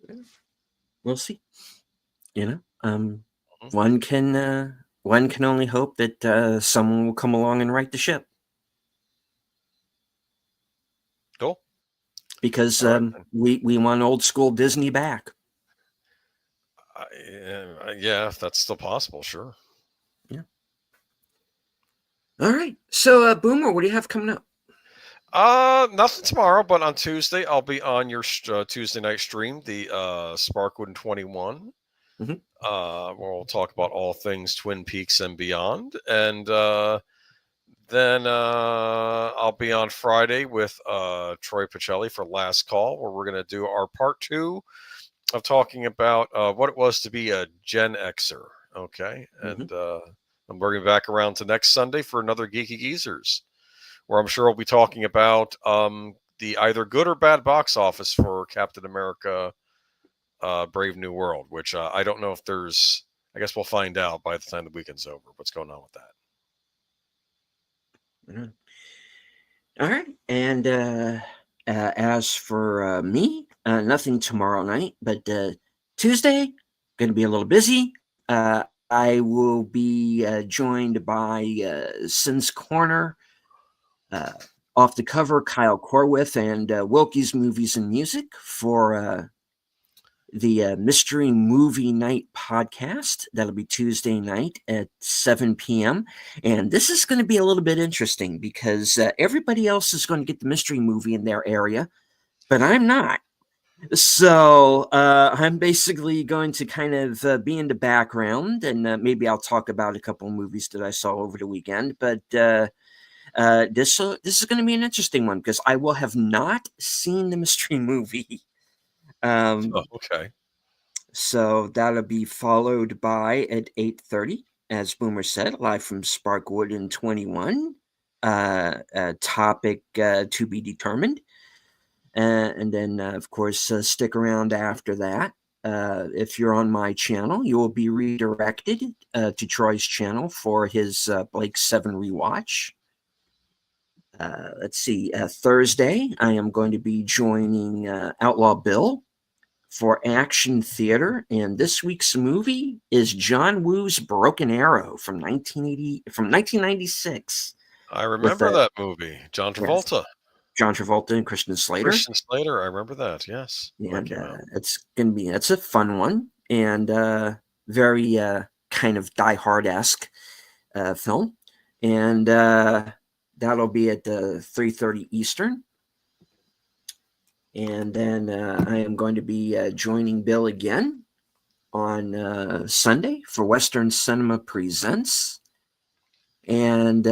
Yeah, we'll see. You know, Mhm. one can only hope that someone will come along and right the ship, Cool. because All right. we want old school Disney back. Yeah, if that's still possible, sure. Yeah. All right. So, Boomer, what do you have coming up? Nothing tomorrow, but on Tuesday I'll be on your Tuesday night stream, the Sparkwood 21. Mhm. Where we'll talk about all things Twin Peaks and beyond, and then I'll be on Friday with Troy Pacelli for Last Call, where we're going to do our part 2 of talking about what it was to be a Gen Xer. Okay, and I'm bringing back around to next Sunday for another Geeky Geezers, where I'm sure we'll be talking about the either good or bad box office for Captain America Brave New World, which I don't know if there's. I guess we'll find out by the time the weekend's over. What's going on with that? Mhm. All right. And as for me, nothing tomorrow night, but Tuesday, going to be a little busy. I will be joined by Sin's Corner, Off the Cover, Kyle Corwith, and Wilkie's Movies and Music for the Mystery Movie Night podcast. That'll be Tuesday night at 7 p.m. And this is going to be a little bit interesting because everybody else is going to get the mystery movie in their area, but I'm not. So I'm basically going to kind of be in the background, and maybe I'll talk about a couple of movies that I saw over the weekend. But this is going to be an interesting one because I will have not seen the mystery movie. Oh, okay. So that'll be followed by at 8:30, as Boomer said, live from Sparkwood in 21. Topic to be determined. And then, of course, stick around after that. If you're on my channel, you will be redirected to Troy's channel for his Blake 7 rewatch. Let's see. Thursday, I am going to be joining Outlaw Bill for Action Theater, and this week's movie is John Woo's Broken Arrow from 1996. I remember that movie. John Yes, Travolta, John Travolta and Christian Slater, Christian Slater. I remember that. Yes, when that and came out. it's a fun one and very kind of Die Hard-esque film, and that'll be at 3:30 Eastern. And then I am going to be joining Bill again on Sunday for Western Cinema Presents. And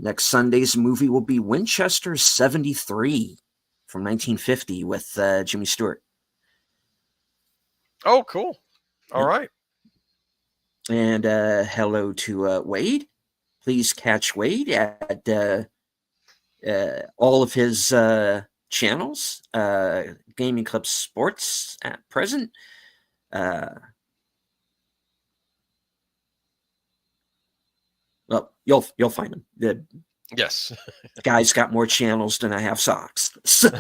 next Sunday's movie will be Winchester 73 from 1950 with Jimmy Stewart. Oh, cool. All Yep. right. And hello to Wade. Please catch Wade at all of his channels, Gaming Club Sports at present. Well, you'll find him. The Yes. guy's got more channels than I have socks. So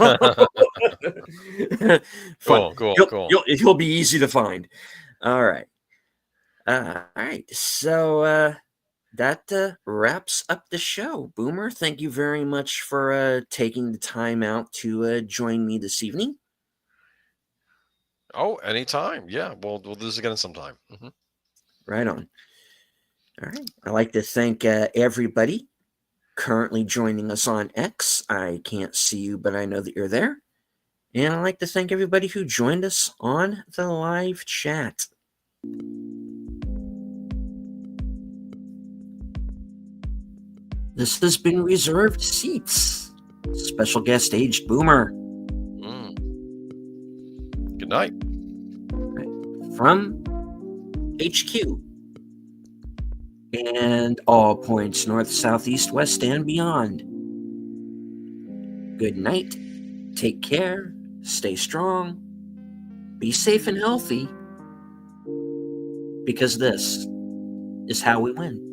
Cool. Cool. Cool. He'll be easy to find. All right. All right. So that wraps up the show. Boomer, thank you very much for taking the time out to join me this evening. Oh, anytime. Yeah, we'll do this again sometime. Right on. All right. I'd like to thank everybody currently joining us on X. I can't see you, but I know that you're there. And I'd like to thank everybody who joined us on the live chat. This has been Reserved Seats. Special guest Aged Boomer. Good night. From HQ and all points north, south, east, west, and beyond. Good night. Take care. Stay strong. Be safe and healthy. Because this is how we win.